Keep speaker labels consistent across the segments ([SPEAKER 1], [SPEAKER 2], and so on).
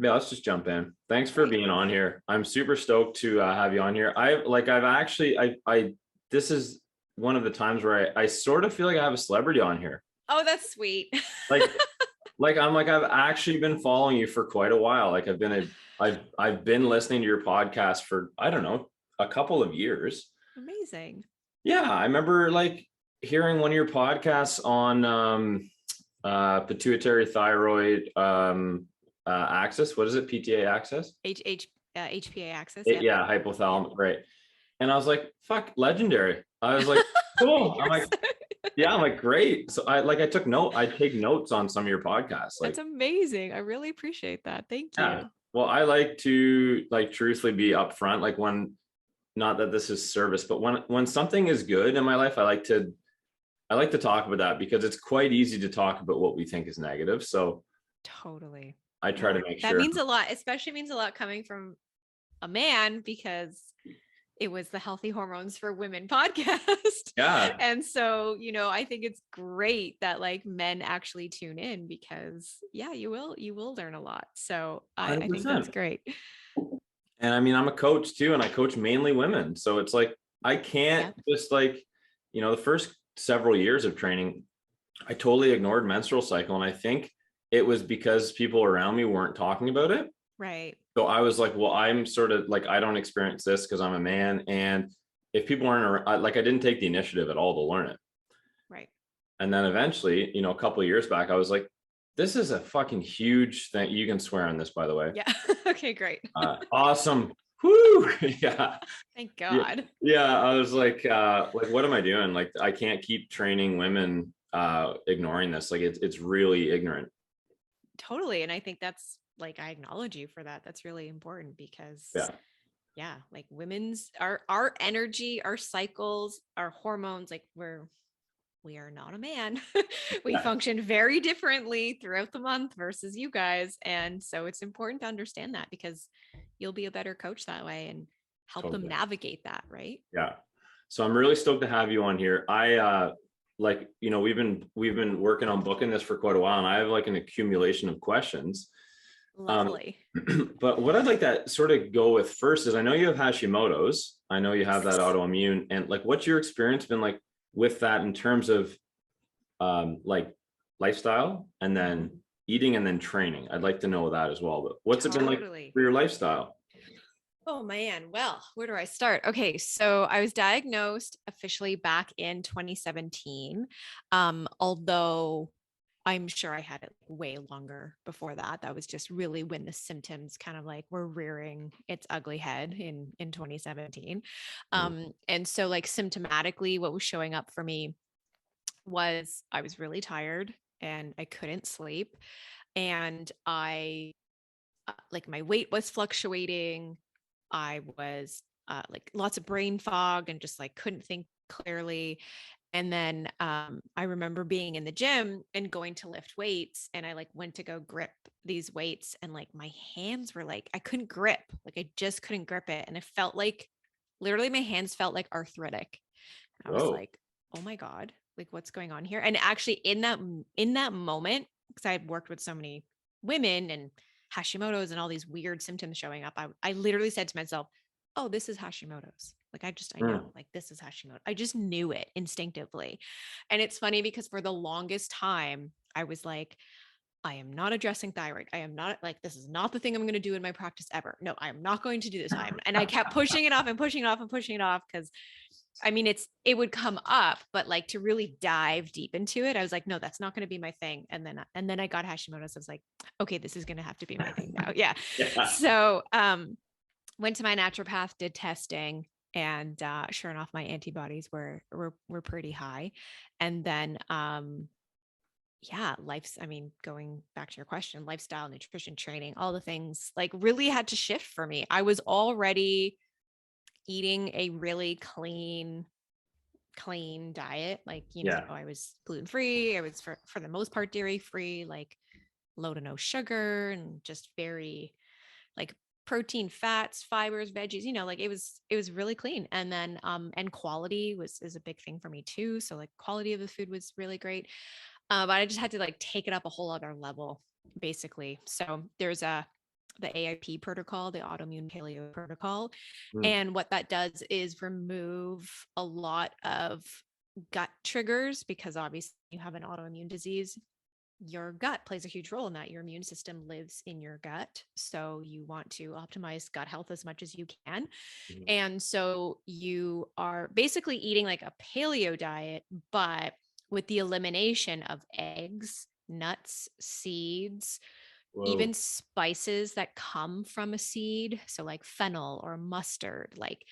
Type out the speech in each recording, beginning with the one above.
[SPEAKER 1] Yeah, let's just jump in. Thanks for
[SPEAKER 2] Great.
[SPEAKER 1] being on here. I'm super stoked to have you on here. I've this is one of the times where I sort of feel like I have a celebrity on here.
[SPEAKER 2] Oh, that's sweet.
[SPEAKER 1] Like, I've actually been following you for quite a while. I've been listening to your podcast for, I don't know, a couple of years.
[SPEAKER 2] Amazing.
[SPEAKER 1] Yeah, I remember like hearing one of your podcasts on pituitary thyroid axis. What is it? PTA axis?
[SPEAKER 2] HPA axis.
[SPEAKER 1] It,
[SPEAKER 2] Yep.
[SPEAKER 1] yeah, hypothalamic. Right. And I was like, fuck, legendary. I was like, cool. I'm like, yeah, I'm like, great. So I take notes on some of your podcasts.
[SPEAKER 2] That's
[SPEAKER 1] Like,
[SPEAKER 2] amazing. I really appreciate that. Thank
[SPEAKER 1] yeah.
[SPEAKER 2] you.
[SPEAKER 1] Well, I like to like truthfully be upfront. Like when, not that this is service, but when something is good in my life, I like to talk about that because it's quite easy to talk about what we think is negative. So
[SPEAKER 2] Totally.
[SPEAKER 1] I try to make
[SPEAKER 2] That
[SPEAKER 1] sure.
[SPEAKER 2] means a lot, especially means a lot coming from a man because it was the Healthy Hormones for Women podcast.
[SPEAKER 1] Yeah.
[SPEAKER 2] And so, I think it's great that like men actually tune in because you will learn a lot. So I think that's
[SPEAKER 1] 100%.
[SPEAKER 2] great.
[SPEAKER 1] And I mean, I'm a coach too, and I coach mainly women. So it's like, I can't just like, the first several years of training, I totally ignored menstrual cycle. And I think it was because people around me weren't talking about it.
[SPEAKER 2] Right.
[SPEAKER 1] So I was like, well, I'm sort of like, I don't experience this because I'm a man. And if people aren't like, I didn't take the initiative at all to learn it.
[SPEAKER 2] Right.
[SPEAKER 1] And then eventually, a couple of years back, I was like, this is a fucking huge thing. You can swear on this, by the way.
[SPEAKER 2] Yeah. Okay, great.
[SPEAKER 1] Awesome. Whoo. Yeah.
[SPEAKER 2] Thank God.
[SPEAKER 1] Yeah. I was like, what am I doing? Like, I can't keep training women, ignoring this. Like it's really ignorant.
[SPEAKER 2] Totally. And I think that's like, I acknowledge you for that. That's really important because like women's, our energy, our cycles, our hormones, like we are not a man. We function very differently throughout the month versus you guys. And so it's important to understand that because you'll be a better coach that way and help them navigate that. Right.
[SPEAKER 1] Yeah. So I'm really stoked to have you on here. We've been working on booking this for quite a while, and I have like an accumulation of questions.
[SPEAKER 2] Lovely.
[SPEAKER 1] But what I'd like to sort of go with first is, I know you have Hashimoto's. I know you have that autoimmune, and like, what's your experience been like with that in terms of like lifestyle and then eating and then training? I'd like to know that as well. But what's it been like for your lifestyle?
[SPEAKER 2] Oh man. Well, where do I start? Okay. So I was diagnosed officially back in 2017. Although I'm sure I had it way longer before that. That was just really when the symptoms kind of like were rearing its ugly head in 2017. And so like symptomatically, what was showing up for me was I was really tired and I couldn't sleep. And I like my weight was fluctuating. I was like lots of brain fog and just like couldn't think clearly. And then I remember being in the gym and going to lift weights, and I like went to go grip these weights, and like my hands were like, I couldn't grip, like I just couldn't grip it. And it felt like literally my hands felt like arthritic. I was like, oh my God, like what's going on here? And actually in that moment, because I had worked with so many women and Hashimoto's and all these weird symptoms showing up, I literally said to myself, oh, this is Hashimoto's. Like, I know, like, this is Hashimoto. I just knew it instinctively. And it's funny because for the longest time, I was like, I am not addressing thyroid. I am not like, this is not the thing I'm going to do in my practice ever. No, I am not going to do this. And I kept pushing it off and pushing it off and pushing it off. Cause I mean, it would come up, but like to really dive deep into it, I was like, no, that's not going to be my thing. And then I got Hashimoto's. I was like, okay, this is going to have to be my thing now. Yeah. So, went to my naturopath, did testing, and sure enough, my antibodies were pretty high. And then, going back to your question, lifestyle, nutrition, training, all the things like really had to shift for me. I was already eating a really clean diet. Like, I was gluten-free. I was for the most part dairy-free, like low to no sugar and just very like protein, fats, fibers, veggies, like it was really clean. And then, and quality is a big thing for me too. So like quality of the food was really great. But I just had to like take it up a whole other level basically. So there's a the AIP protocol, the autoimmune paleo protocol.
[SPEAKER 1] Mm.
[SPEAKER 2] And what that does is remove a lot of gut triggers, because obviously you have an autoimmune disease. Your gut plays a huge role in that. Your immune system lives in your gut. So you want to optimize gut health as much as you can.
[SPEAKER 1] Mhm.
[SPEAKER 2] And so you are basically eating like a paleo diet, but with the elimination of eggs, nuts, seeds,
[SPEAKER 1] Whoa.
[SPEAKER 2] even spices that come from a seed. So like fennel or mustard, like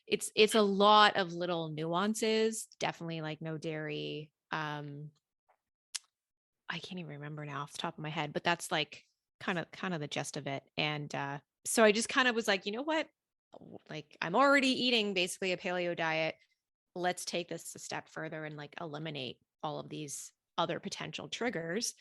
[SPEAKER 2] it's a lot of little nuances, definitely like no dairy. I can't even remember now off the top of my head, but that's like kind of the gist of it. And so I just kind of was like, you know what? Like I'm already eating basically a paleo diet. Let's take this a step further and like eliminate all of these other potential triggers.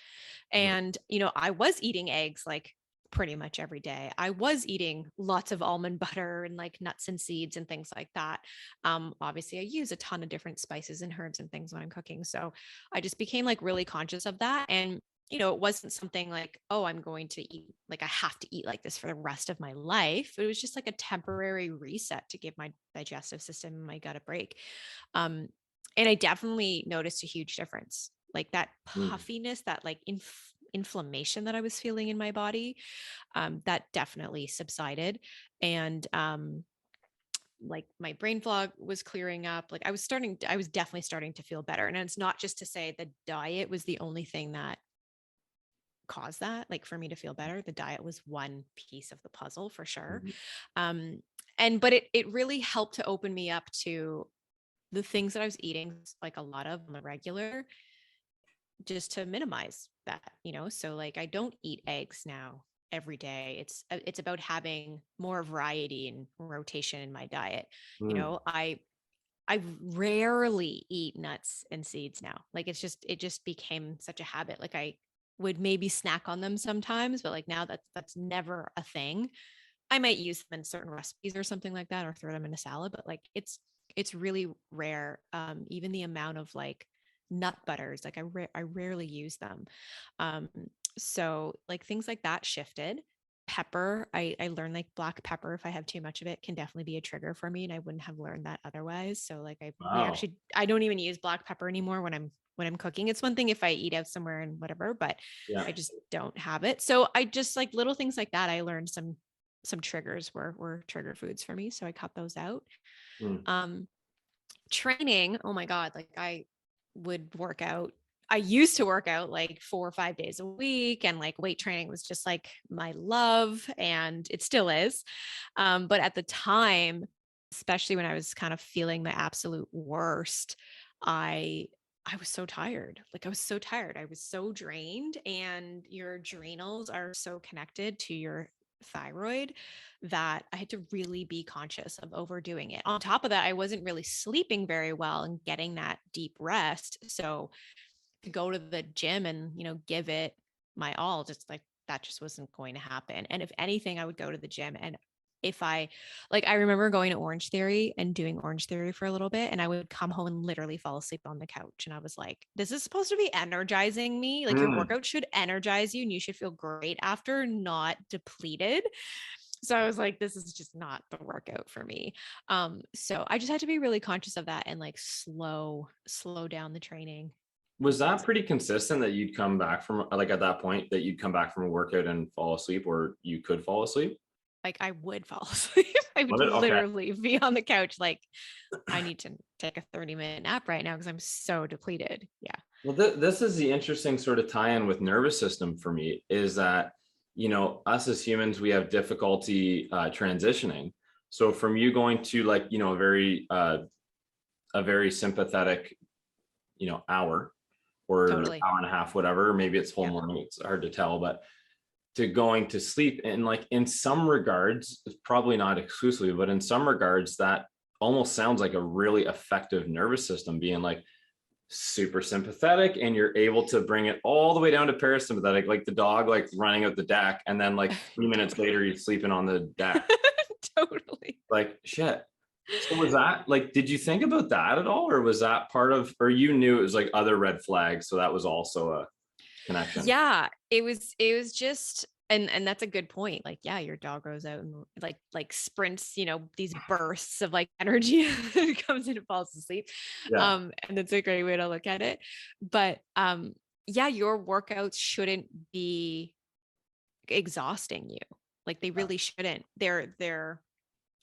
[SPEAKER 1] Mhm.
[SPEAKER 2] And, I was eating eggs like pretty much every day. I was eating lots of almond butter and like nuts and seeds and things like that. Obviously, I use a ton of different spices and herbs and things when I'm cooking. So I just became like really conscious of that. And, it wasn't something like, oh, I'm going to eat, like I have to eat like this for the rest of my life. It was just like a temporary reset to give my digestive system and my gut a break. And I definitely noticed a huge difference, like that
[SPEAKER 1] Mm.
[SPEAKER 2] puffiness, that like inflammation that I was feeling in my body, that definitely subsided. And like my brain fog was clearing up. Like I was definitely starting to feel better. And it's not just to say the diet was the only thing that caused that, like for me to feel better. The diet was one piece of the puzzle for sure.
[SPEAKER 1] Mhm.
[SPEAKER 2] Um, but it really helped to open me up to the things that I was eating, like a lot of on the regular, just to minimize that, So like I don't eat eggs now every day. It's about having more variety and rotation in my diet.
[SPEAKER 1] Mm.
[SPEAKER 2] I rarely eat nuts and seeds now. Like it just became such a habit. Like I would maybe snack on them sometimes, but like now that's never a thing. I might use them in certain recipes or something like that, or throw them in a salad, but like it's really rare. Even the amount of like nut butters, like I rarely use them. Um, so like things like that shifted. Pepper, I learned like black pepper, if I have too much of it, can definitely be a trigger for me, and I wouldn't have learned that otherwise. So like
[SPEAKER 1] Wow.
[SPEAKER 2] I don't even use black pepper anymore when I'm cooking. It's one thing if I eat out somewhere and whatever, but
[SPEAKER 1] Yeah.
[SPEAKER 2] I just don't have it. So I just like little things like that. I learned some triggers were trigger foods for me. So I cut those out.
[SPEAKER 1] Mm.
[SPEAKER 2] Um, Training, oh my God, like I would work out. I used to work out like 4 or 5 days a week, and like weight training was just like my love, and it still is. But at the time, especially when I was kind of feeling the absolute worst, I I was so tired. Like I was so tired. I was so drained, and your adrenals are so connected to your thyroid that I had to really be conscious of overdoing it. On top of that, I wasn't really sleeping very well and getting that deep rest. So to go to the gym and, give it my all, just like that just wasn't going to happen. And if anything, I would go to the gym, and if I remember going to Orange Theory and doing Orange Theory for a little bit, and I would come home and literally fall asleep on the couch. And I was like, this is supposed to be energizing me. Like your
[SPEAKER 1] Mm.
[SPEAKER 2] workout should energize you and you should feel great after, not depleted. So I was like, this is just not the workout for me. So I just had to be really conscious of that and like slow down the training.
[SPEAKER 1] Was that pretty consistent that you'd come back from, like at that point, that you'd come back from a workout and fall asleep, or you could fall asleep?
[SPEAKER 2] Like I would fall asleep. I would
[SPEAKER 1] Was it? Okay.
[SPEAKER 2] literally be on the couch like, I need to take a 30-minute nap right now because I'm so depleted. Yeah.
[SPEAKER 1] Well, this is the interesting sort of tie-in with nervous system for me, is that, us as humans, we have difficulty transitioning. So from you going to like, a very sympathetic, hour or
[SPEAKER 2] Totally.
[SPEAKER 1] hour and a half, whatever, maybe it's whole
[SPEAKER 2] Yeah.
[SPEAKER 1] morning, it's hard to tell, but to going to sleep, and like in some regards, it's probably not exclusively, but in some regards, that almost sounds like a really effective nervous system being like super sympathetic, and you're able to bring it all the way down to parasympathetic, like the dog like running out the deck, and then like 3 minutes
[SPEAKER 2] Totally.
[SPEAKER 1] later he's sleeping on the deck.
[SPEAKER 2] Totally.
[SPEAKER 1] Like shit. So was that like, did you think about that at all, or was that part of, or you knew it was like other red flags, so that was also a connection?
[SPEAKER 2] Yeah, it was just and that's a good point. Like, yeah, your dog goes out and like sprints, these bursts of like energy and comes in and falls asleep.
[SPEAKER 1] Yeah.
[SPEAKER 2] And that's a great way to look at it. But yeah, your workouts shouldn't be exhausting you. Like they really shouldn't. They're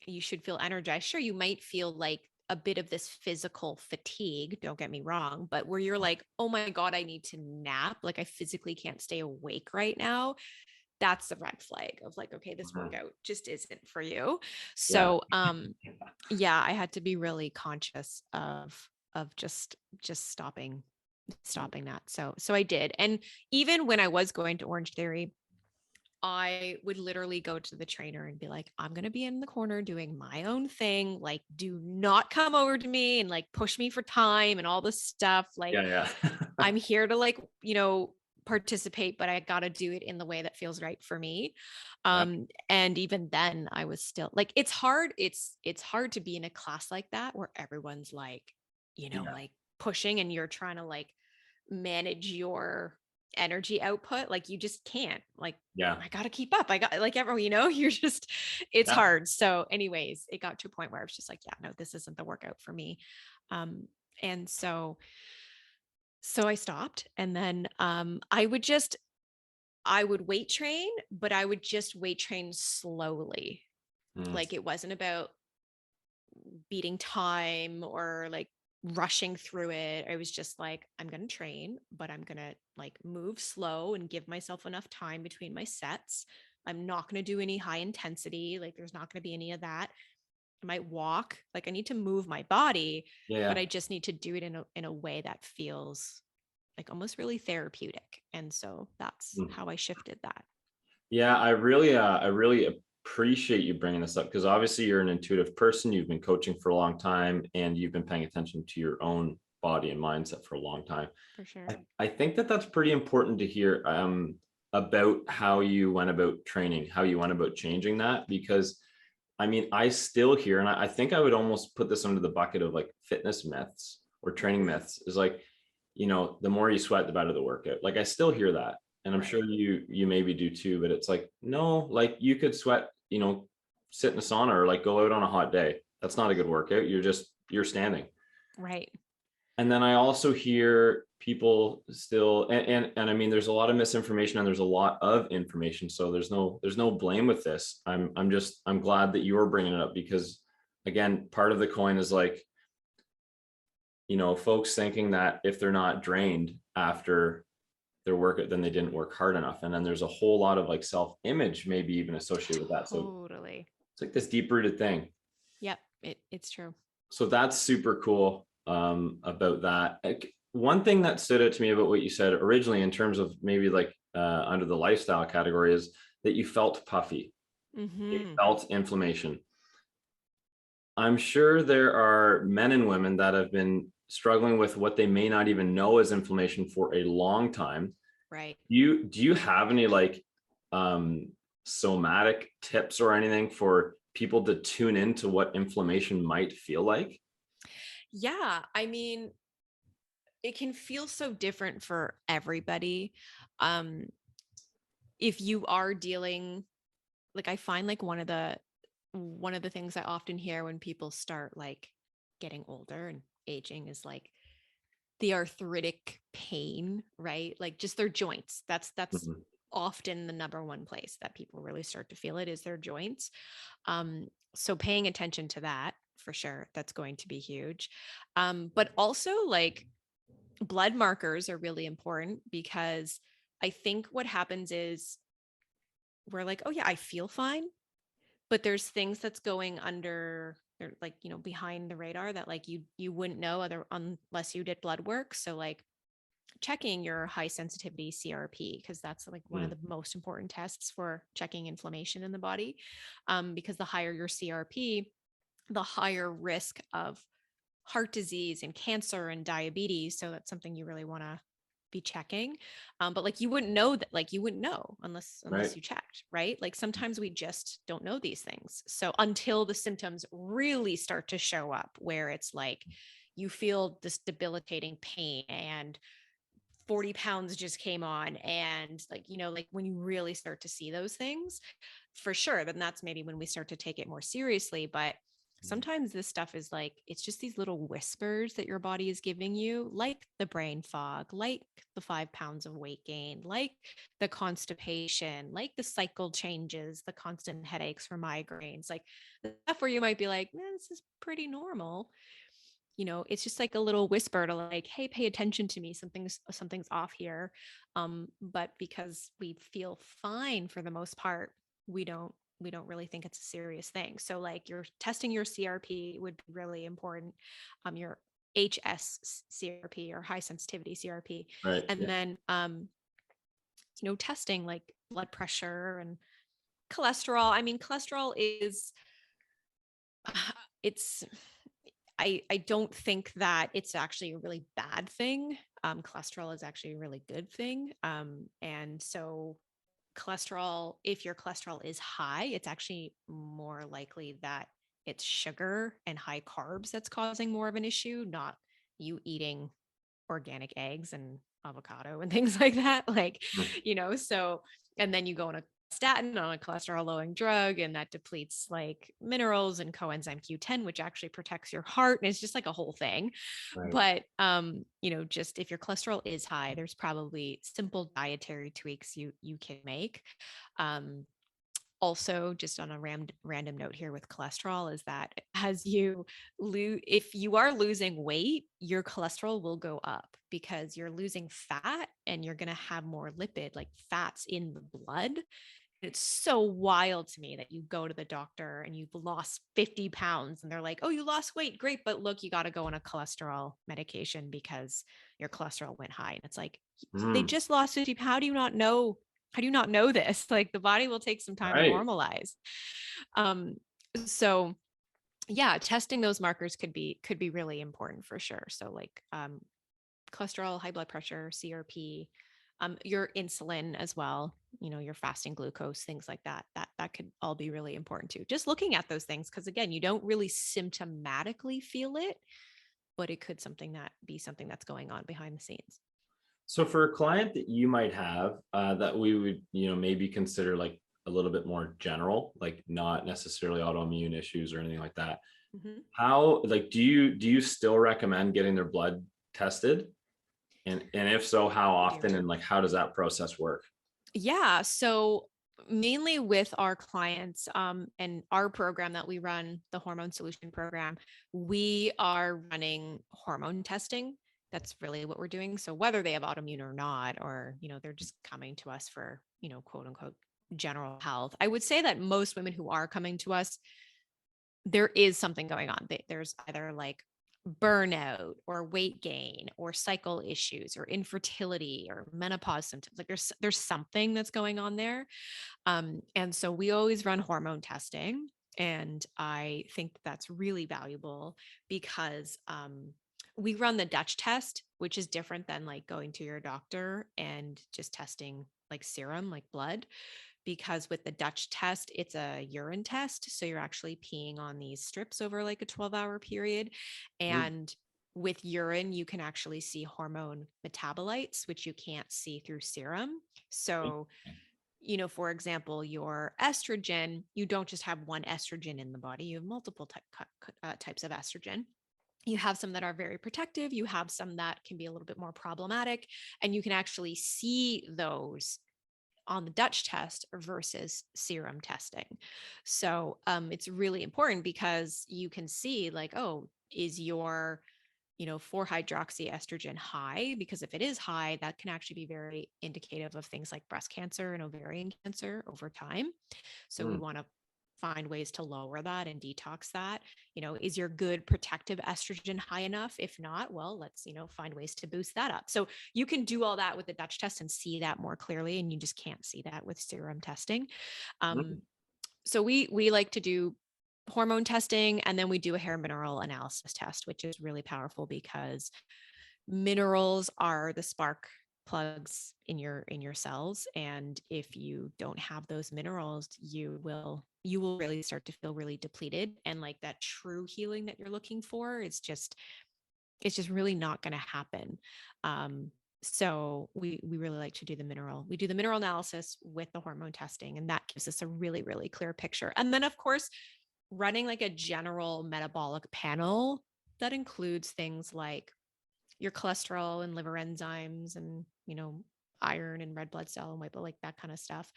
[SPEAKER 2] you should feel energized. Sure, you might feel like a bit of this physical fatigue, don't get me wrong, but where you're like, oh my God, I need to nap. Like I physically can't stay awake right now. That's the red flag of like, okay, this
[SPEAKER 1] Mhm.
[SPEAKER 2] workout just isn't for you.
[SPEAKER 1] Yeah.
[SPEAKER 2] So yeah, I had to be really conscious of just stopping that. So I did. And even when I was going to Orange Theory, I would literally go to the trainer and be like, I'm going to be in the corner doing my own thing. Like, do not come over to me and like push me for time and all this stuff. Like,
[SPEAKER 1] Yeah.
[SPEAKER 2] I'm here to like, participate, but I got to do it in the way that feels right for me.
[SPEAKER 1] Yeah.
[SPEAKER 2] And even then I was still like, it's hard. It's hard to be in a class like that where everyone's like,
[SPEAKER 1] Yeah.
[SPEAKER 2] like pushing and you're trying to like manage your energy output. Like you just can't like,
[SPEAKER 1] Yeah.
[SPEAKER 2] I got to keep up. I got like everyone, you're just, it's
[SPEAKER 1] Yeah.
[SPEAKER 2] hard. So anyways, it got to a point where I was just like, yeah, no, this isn't the workout for me. And so I stopped, and then I would weight train, but I would just weight train slowly.
[SPEAKER 1] Mm.
[SPEAKER 2] Like it wasn't about beating time or like rushing through it. I was just like, I'm going to train, but I'm going to like move slow and give myself enough time between my sets. I'm not going to do any high intensity. Like there's not going to be any of that. I might walk, like I need to move my body, but
[SPEAKER 1] Yeah.
[SPEAKER 2] I just need to do it in a way that feels like almost really therapeutic. And so that's
[SPEAKER 1] Mm.
[SPEAKER 2] how I shifted that.
[SPEAKER 1] Yeah, I really appreciate you bringing this up because obviously you're an intuitive person. You've been coaching for a long time and you've been paying attention to your own body and mindset for a long time.
[SPEAKER 2] For sure.
[SPEAKER 1] I think that that's pretty important to hear about how you went about training, how you went about changing that. Because I mean, I still hear, and I think I would almost put this under the bucket of like fitness myths or training myths is like, the more you sweat, the better the workout. Like I still hear that. And I'm
[SPEAKER 2] Right.
[SPEAKER 1] sure you maybe do too, but it's like, no, like you could sweat, sit in a sauna or like go out on a hot day. That's not a good workout. You're standing.
[SPEAKER 2] Right.
[SPEAKER 1] And then I also hear people still, and I mean, there's a lot of misinformation and there's a lot of information. So there's no blame with this. I'm glad that you're bringing it up because again, part of the coin is like, folks thinking that if they're not drained after their workout, then they didn't work hard enough. And then there's a whole lot of like self-image maybe even associated with that. So
[SPEAKER 2] Totally.
[SPEAKER 1] it's like this deep rooted thing.
[SPEAKER 2] Yep. It's true.
[SPEAKER 1] So that's super cool about that. Like, one thing that stood out to me about what you said originally in terms of maybe like under the lifestyle category is that you felt puffy, you
[SPEAKER 2] Mm-hmm.
[SPEAKER 1] felt inflammation. I'm sure there are men and women that have been struggling with what they may not even know as inflammation for a long time.
[SPEAKER 2] Right.
[SPEAKER 1] Do you have any like um, somatic tips or anything for people to tune into what inflammation might feel like?
[SPEAKER 2] Yeah. I mean, it can feel so different for everybody. Um, if you are dealing, like I find like one of the things I often hear when people start like getting older and aging is like the arthritic pain, right? Like just their joints. That's
[SPEAKER 1] Mhm.
[SPEAKER 2] often the number one place that people really start to feel it is their joints. So paying attention to that for sure, that's going to be huge. But also like blood markers are really important because I think what happens is we're like, oh yeah, I feel fine, but there's things that's going under or like behind the radar that like you wouldn't know other unless you did blood work. So like checking your high sensitivity CRP because that's like one of
[SPEAKER 1] Mm.
[SPEAKER 2] the most important tests for checking inflammation in the body, because the higher your CRP, the higher risk of heart disease and cancer and diabetes. So that's something you really want to be checking. But like you wouldn't know that, like you wouldn't know unless
[SPEAKER 1] Right.
[SPEAKER 2] you checked, right? Like sometimes we just don't know these things. So until the symptoms really start to show up, where it's like you feel this debilitating pain and 40 pounds just came on, and like, like when you really start to see those things, for sure, then that's maybe when we start to take it more seriously. But sometimes this stuff is like, it's just these little whispers that your body is giving you, like the brain fog, like the 5 pounds of weight gain, like the constipation, like the cycle changes, the constant headaches for migraines, like the stuff where you might be like, man, this is pretty normal. It's just like a little whisper to like, hey, pay attention to me. Something's off here. But because we feel fine for the most part, we don't really think it's a serious thing. So like, you're testing your CRP would be really important. Your HS CRP or high sensitivity CRP.
[SPEAKER 1] Right.
[SPEAKER 2] And
[SPEAKER 1] Yeah.
[SPEAKER 2] then testing like blood pressure and cholesterol. I mean, cholesterol is it's I don't think that it's actually a really bad thing. Cholesterol is actually a really good thing. And so cholesterol, if your cholesterol is high, it's actually more likely that it's sugar and high carbs that's causing more of an issue, not you eating organic eggs and avocado and things like that. Like,
[SPEAKER 1] Mm.
[SPEAKER 2] so, and then you go on a statin, on a cholesterol lowering drug, and that depletes like minerals and coenzyme Q10, which actually protects your heart. And it's just like a whole thing.
[SPEAKER 1] Right.
[SPEAKER 2] But, just if your cholesterol is high, there's probably simple dietary tweaks you can make. Um, Also, just on a random note here with cholesterol, is that as you if you are losing weight, your cholesterol will go up because you're losing fat and you're going to have more lipid, like fats in the blood. It's so wild to me that you go to the doctor and you've lost 50 pounds and they're like, oh, you lost weight. Great. But look, you got to go on a cholesterol medication because your cholesterol went high. And it's like, they
[SPEAKER 1] Mm.
[SPEAKER 2] just lost 50 pounds. How do you not know? How do you not know this? Like, the body will take some time to
[SPEAKER 1] Right.
[SPEAKER 2] normalize. Um, so yeah, testing those markers could be really important for sure. So like, cholesterol, high blood pressure, CRP, your insulin as well, your fasting glucose, things like that. That could all be really important too. Just looking at those things, because again, you don't really symptomatically feel it, but it could be something that's going on behind the scenes.
[SPEAKER 1] So for a client that you might have that we would, maybe consider like a little bit more general, like not necessarily autoimmune issues or anything like that.
[SPEAKER 2] Mhm.
[SPEAKER 1] How, like, do you still recommend getting their blood tested? And if so, how
[SPEAKER 2] I do.
[SPEAKER 1] often, and like how does that process work?
[SPEAKER 2] Yeah. So mainly with our clients, and our program that we run, the Hormone Solution Program, we are running hormone testing. That's really what we're doing. So whether they have autoimmune or not, or, they're just coming to us for, quote unquote, general health. I would say that most women who are coming to us, there is something going on. There's either like burnout or weight gain or cycle issues or infertility or menopause symptoms. Like, there's something that's going on there. And so we always run hormone testing. And I think that's really valuable because we run the Dutch test, which is different than like going to your doctor and just testing like serum, like blood. Because with the Dutch test, it's a urine test. So you're actually peeing on these strips over like a 12-hour period.
[SPEAKER 1] Mm.
[SPEAKER 2] And with urine, you can actually see hormone metabolites, which you can't see through serum. So, for example, your estrogen, you don't just have one estrogen in the body, you have multiple types of estrogen. You have some that are very protective, you have some that can be a little bit more problematic, and you can actually see those on the Dutch test versus serum testing. So it's really important because you can see like, oh, is your 4-hydroxyestrogen high? Because if it is high, that can actually be very indicative of things like breast cancer and ovarian cancer over time. So we
[SPEAKER 1] Mm.
[SPEAKER 2] want to find ways to lower that and detox that. Is your good protective estrogen high enough? If not, well, let's, find ways to boost that up. So you can do all that with the Dutch test and see that more clearly, and you just can't see that with serum testing.
[SPEAKER 1] Mm.
[SPEAKER 2] So we like to do hormone testing, and then we do a hair mineral analysis test, which is really powerful because minerals are the spark plugs in your cells, and if you don't have those minerals, you will really start to feel really depleted, and like that true healing that you're looking for, it's just really not going to happen. So we really like to do the mineral. We do the mineral analysis with the hormone testing, and that gives us a really, really clear picture. And then, of course, running like a general metabolic panel that includes things like your cholesterol and liver enzymes and, iron and red blood cell and white blood, like that kind of stuff.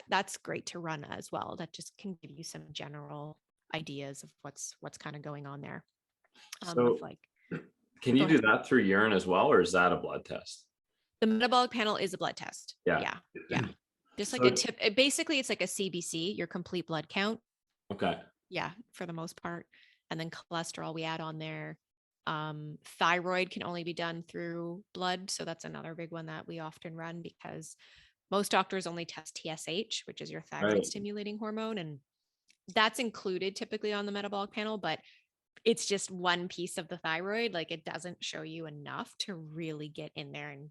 [SPEAKER 2] That's great to run as well. That just can give you some general ideas of what's kind of going on there.
[SPEAKER 1] So
[SPEAKER 2] Like,
[SPEAKER 1] can you
[SPEAKER 2] go
[SPEAKER 1] do
[SPEAKER 2] ahead.
[SPEAKER 1] that through urine as well, or is that a blood test?
[SPEAKER 2] The metabolic panel is a blood test.
[SPEAKER 1] Yeah.
[SPEAKER 2] Yeah. Yeah. Just like
[SPEAKER 1] So,
[SPEAKER 2] a tip. Basically, it's like a CBC, your complete blood count.
[SPEAKER 1] okay.
[SPEAKER 2] Yeah, for the most part. And then cholesterol we add on there. Thyroid can only be done through blood. So that's another big one that we often run because most doctors only test TSH, which is your thyroid
[SPEAKER 1] Right.
[SPEAKER 2] stimulating hormone. And that's included typically on the metabolic panel, but it's just one piece of the thyroid. Like it doesn't show you enough to really get in there and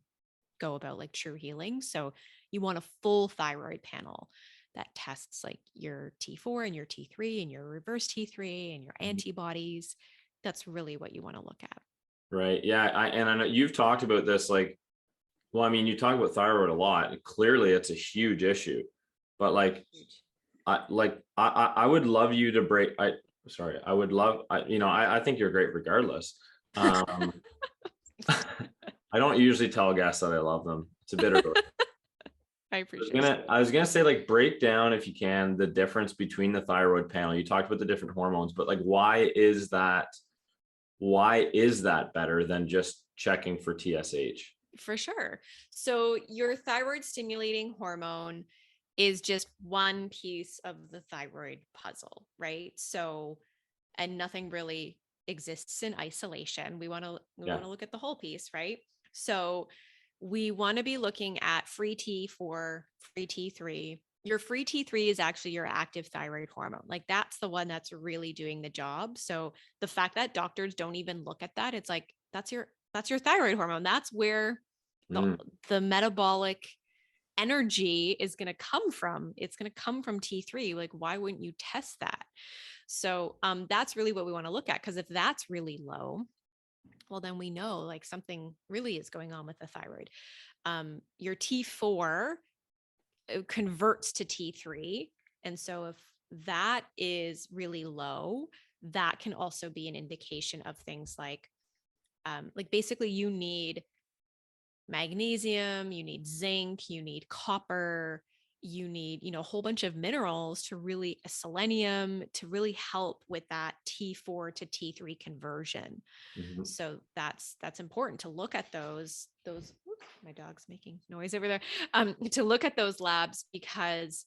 [SPEAKER 2] go about like true healing. So you want a full thyroid panel that tests like your T4 and your T3 and your reverse T3 and your antibodies. That's really what you want to look at.
[SPEAKER 1] Right. Yeah. I know you've talked about this, like, well, I mean, you talk about thyroid a lot. Clearly it's a huge issue, but like, I would love you to break. I would love, I think you're great regardless. I don't usually tell guests that I love them. It's a bit early.
[SPEAKER 2] I appreciate it.
[SPEAKER 1] I was gonna say, like, break down, if you can, the difference between the thyroid panel. You talked about the different hormones, but like, why is that better than just checking for TSH?
[SPEAKER 2] For sure. So your thyroid stimulating hormone is just one piece of the thyroid puzzle, right? So, and nothing really exists in isolation. We want to look at the whole piece, right? So we want to be looking at free T4, free T3. Your free T3 is actually your active thyroid hormone. Like that's the one that's really doing the job. So the fact that doctors don't even look at that, it's like that's your thyroid hormone. That's where the metabolic energy is going to come from. It's going to come from T3. Like why wouldn't you test that? So that's really what we want to look at, because if that's really low, well, then we know like something really is going on with the thyroid. Your T4 converts to T3. And so if that is really low, that can also be an indication of things like basically you need magnesium, you need zinc, you need copper, you need, a whole bunch of minerals to really, selenium to really help with that T4 to T3 conversion.
[SPEAKER 1] Mm-hmm.
[SPEAKER 2] So that's important to look at those, my dog's making noise over there, to look at those labs, because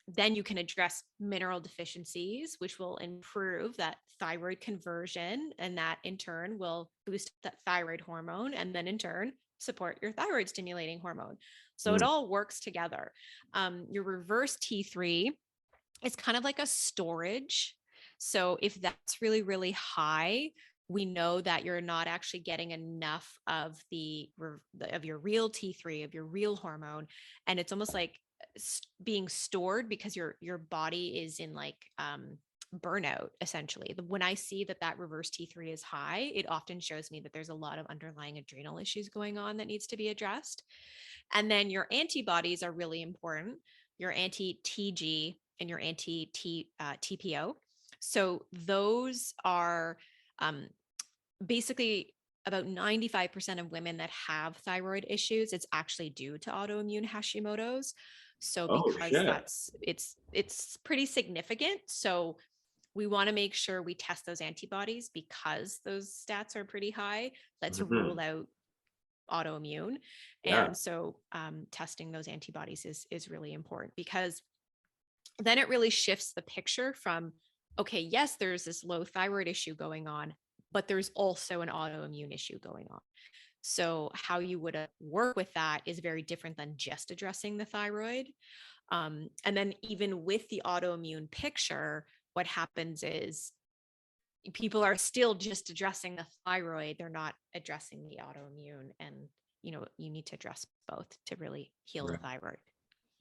[SPEAKER 2] then you can address mineral deficiencies, which will improve that thyroid conversion. And that in turn will boost that thyroid hormone, and then in turn support your thyroid stimulating hormone. So it all works together. Your reverse T3 is kind of like a storage. So if that's really, really high, we know that you're not actually getting enough of your real T3, of your real hormone. And it's almost like being stored because your body is in like burnout essentially. When I see that reverse T3 is high, it often shows me that there's a lot of underlying adrenal issues going on that needs to be addressed. And then your antibodies are really important, your anti-TG and your anti-TPO. So those are basically about 95% of women that have thyroid issues, it's actually due to autoimmune Hashimoto's. So because it's pretty significant. So we want to make sure we test those antibodies because those stats are pretty high. Let's rule out autoimmune.
[SPEAKER 1] Yeah.
[SPEAKER 2] And so testing those antibodies is really important, because then it really shifts the picture from, okay, yes, there's this low thyroid issue going on, but there's also an autoimmune issue going on. So how you would work with that is very different than just addressing the thyroid. And then even with the autoimmune picture, what happens is people are still just addressing the thyroid. They're not addressing the autoimmune. And, you need to address both to really heal the thyroid.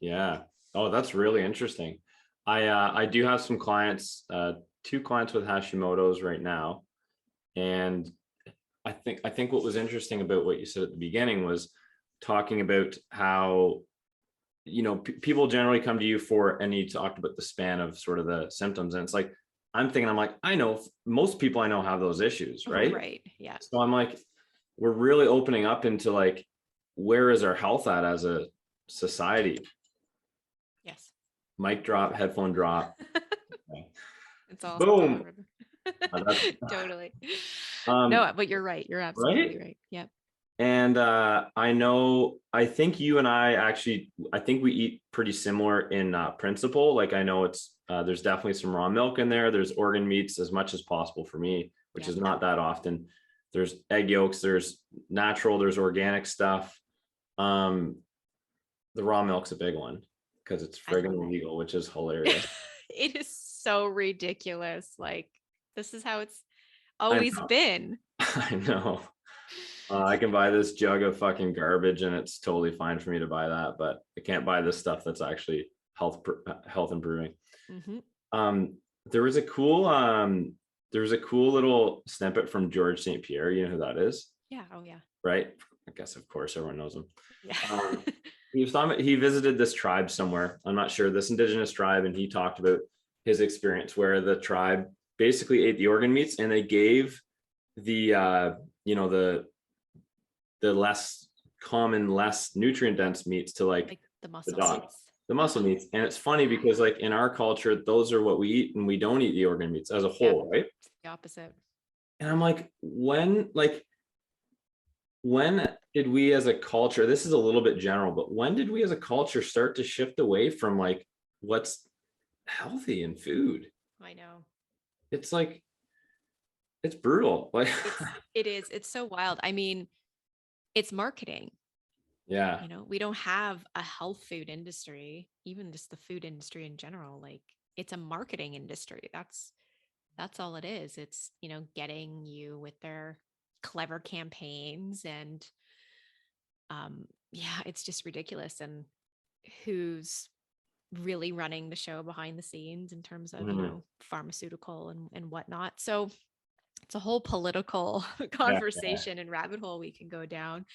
[SPEAKER 1] Yeah. Oh, that's really interesting. I do have some clients, 2 clients with Hashimoto's right now. And I think what was interesting about what you said at the beginning was talking about how, you know, people generally come to you for, and you talked about the span of sort of the symptoms. And it's like, I'm like, I know most people I know have those issues, right?
[SPEAKER 2] Right. Yeah.
[SPEAKER 1] So I'm like, we're really opening up into like, where is our health at as a society?
[SPEAKER 2] Yes.
[SPEAKER 1] Mic drop, headphone drop.
[SPEAKER 2] It's all
[SPEAKER 1] Boom.
[SPEAKER 2] over.
[SPEAKER 1] That's,
[SPEAKER 2] Totally.
[SPEAKER 1] um,
[SPEAKER 2] No, but you're right. You're
[SPEAKER 1] right.
[SPEAKER 2] absolutely right. Yep.
[SPEAKER 1] And I think you and I actually, I think we eat pretty similar in principle. Like I know it's, there's definitely some raw milk in there. There's organ meats as much as possible for me, which
[SPEAKER 2] Yep.
[SPEAKER 1] is not that often. There's egg yolks, there's natural, there's organic stuff. Um, the raw milk's a big one because it's
[SPEAKER 2] I love
[SPEAKER 1] friggin'
[SPEAKER 2] it.
[SPEAKER 1] legal, which is hilarious.
[SPEAKER 2] It is so ridiculous. Like, this is how it's
[SPEAKER 1] I
[SPEAKER 2] always
[SPEAKER 1] know.
[SPEAKER 2] been.
[SPEAKER 1] I know. I can buy this jug of fucking garbage and it's totally fine for me to buy that, but I can't buy this stuff that's actually health improving.
[SPEAKER 2] Hmm.
[SPEAKER 1] Um, there was a cool there was a cool little snippet from George St. Pierre. You know who that is,
[SPEAKER 2] Yeah. Oh, yeah.
[SPEAKER 1] right? I guess of course everyone knows him.
[SPEAKER 2] Yeah.
[SPEAKER 1] He was talking about, he visited this tribe somewhere. I'm not sure, this indigenous tribe, and he talked about his experience where the tribe basically ate the organ meats and they gave the you know, the less common, less nutrient dense meats to like
[SPEAKER 2] Like the
[SPEAKER 1] the
[SPEAKER 2] muscle
[SPEAKER 1] dog,
[SPEAKER 2] meats.
[SPEAKER 1] the muscle meats. And it's funny because like in our culture, those are what we eat and we don't eat the organ meats as a
[SPEAKER 2] Yeah.
[SPEAKER 1] whole, right?
[SPEAKER 2] It's the opposite.
[SPEAKER 1] And I'm like, when did we as a culture, this is a little bit general, but when did we as a culture start to shift away from like what's healthy in food?
[SPEAKER 2] I know.
[SPEAKER 1] It's like, it's brutal. Like,
[SPEAKER 2] It is. It's so wild. I mean, it's marketing.
[SPEAKER 1] yeah,
[SPEAKER 2] We don't have a health food industry, even just the food industry in general. Like, it's a marketing industry. That's all it is. It's, getting you with their clever campaigns and yeah, it's just ridiculous. And who's really running the show behind the scenes in terms of,
[SPEAKER 1] mhm,
[SPEAKER 2] pharmaceutical and whatnot. So it's a whole political
[SPEAKER 1] yeah,
[SPEAKER 2] conversation and rabbit hole we can go down.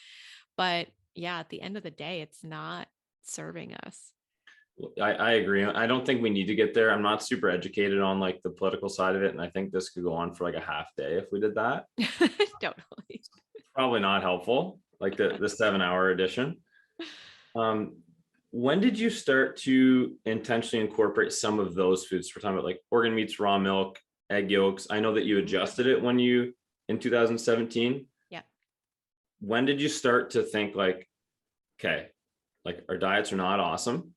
[SPEAKER 2] But yeah, at the end of the day, it's not serving us.
[SPEAKER 1] I agree. I don't think we need to get there. I'm not super educated on like the political side of it. And I think this could go on for like a half day if we did that.
[SPEAKER 2] Totally.
[SPEAKER 1] Probably not helpful, like the 7 hour edition. Um, when did you start to intentionally incorporate some of those foods? We're talking about like organ meats, raw milk, egg yolks. I know that you
[SPEAKER 2] Mhm.
[SPEAKER 1] adjusted it when you, in 2017.
[SPEAKER 2] Yeah.
[SPEAKER 1] When did you start to think like, okay, like our diets are not awesome,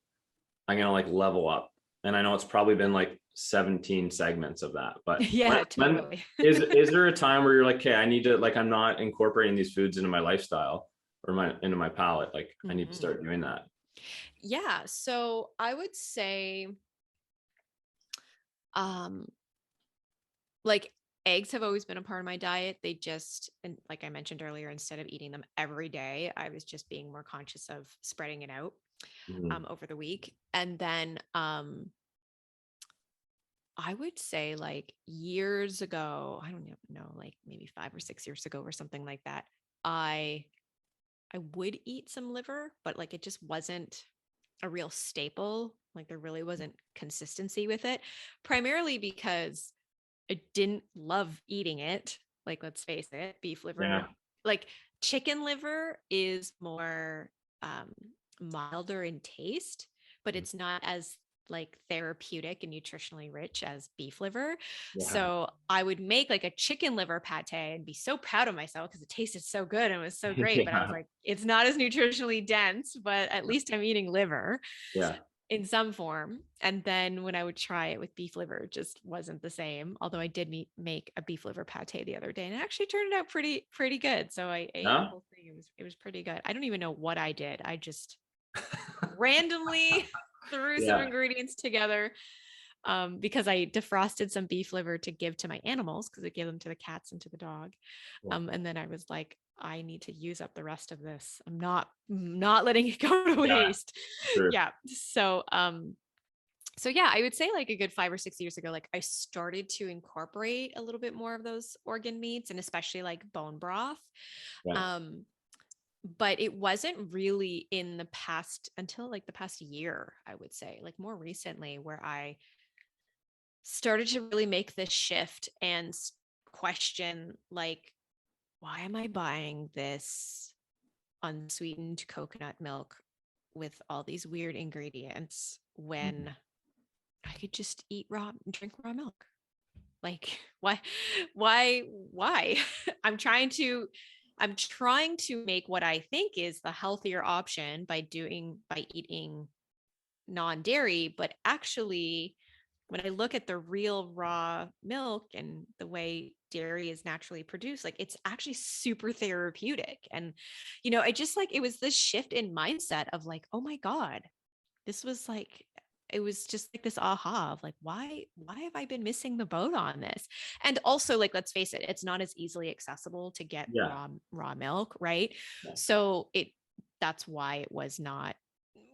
[SPEAKER 1] I'm gonna like level up? And I know it's probably been like 17 segments of that, but
[SPEAKER 2] Yeah,
[SPEAKER 1] when
[SPEAKER 2] totally.
[SPEAKER 1] is there a time where you're like, okay, I need to, like, I'm not incorporating these foods into my lifestyle or into my palate, like I need to
[SPEAKER 2] Mhm.
[SPEAKER 1] start doing that?
[SPEAKER 2] Yeah. So I would say, um, like eggs have always been a part of my diet. They just, and like I mentioned earlier, instead of eating them every day, I was just being more conscious of spreading it out
[SPEAKER 1] Mhm.
[SPEAKER 2] over the week. And then I would say like years ago, I don't even know, like maybe 5 or 6 years ago or something like that, I I would eat some liver, but like it just wasn't a real staple. Like there really wasn't consistency with it, primarily because I didn't love eating it. Like, let's face it, beef
[SPEAKER 1] Yeah.
[SPEAKER 2] liver, like chicken liver is more um, milder in taste, but it's not as like therapeutic and nutritionally rich as beef liver.
[SPEAKER 1] Yeah.
[SPEAKER 2] So I would make like a chicken liver pate and be so proud of myself because it tasted so good and it was so great. But I was
[SPEAKER 1] Yeah.
[SPEAKER 2] like, it's not as nutritionally dense, but at least I'm eating liver
[SPEAKER 1] Yeah.
[SPEAKER 2] in some form. And then when I would try it with beef liver, it just wasn't the same. Although I did make a beef liver pate the other day, and it actually turned out pretty good. So I ate the
[SPEAKER 1] Yeah.
[SPEAKER 2] whole thing. It was pretty good. I don't even know what I did. I just randomly threw some
[SPEAKER 1] Yeah.
[SPEAKER 2] ingredients together because I defrosted some beef liver to give to my animals because I give them to the cats and to the dog. And then I was like, I need to use up the rest of this. I'm not letting it go to
[SPEAKER 1] Yeah.
[SPEAKER 2] waste.
[SPEAKER 1] Sure.
[SPEAKER 2] Yeah. So So yeah, I would say like a good 5 or 6 years ago, like I started to incorporate a little bit more of those organ meats and especially like bone broth.
[SPEAKER 1] Yeah.
[SPEAKER 2] Um, but it wasn't really in the past until like the past year, I would say, like more recently, where I started to really make this shift and question like, why am I buying this unsweetened coconut milk with all these weird ingredients
[SPEAKER 1] Mhm.
[SPEAKER 2] when I could just drink raw milk? Like, why? I'm trying to make what I think is the healthier option by eating non-dairy, but actually when I look at the real raw milk and the way dairy is naturally produced, like it's actually super therapeutic. And, I just like, it was this shift in mindset of like, oh my God, this was like, it was just like this aha of like, why have I been missing the boat on this? And also like, let's face it, it's not as easily accessible to get
[SPEAKER 1] Yeah.
[SPEAKER 2] raw milk. Right.
[SPEAKER 1] Yeah.
[SPEAKER 2] So that's why it was not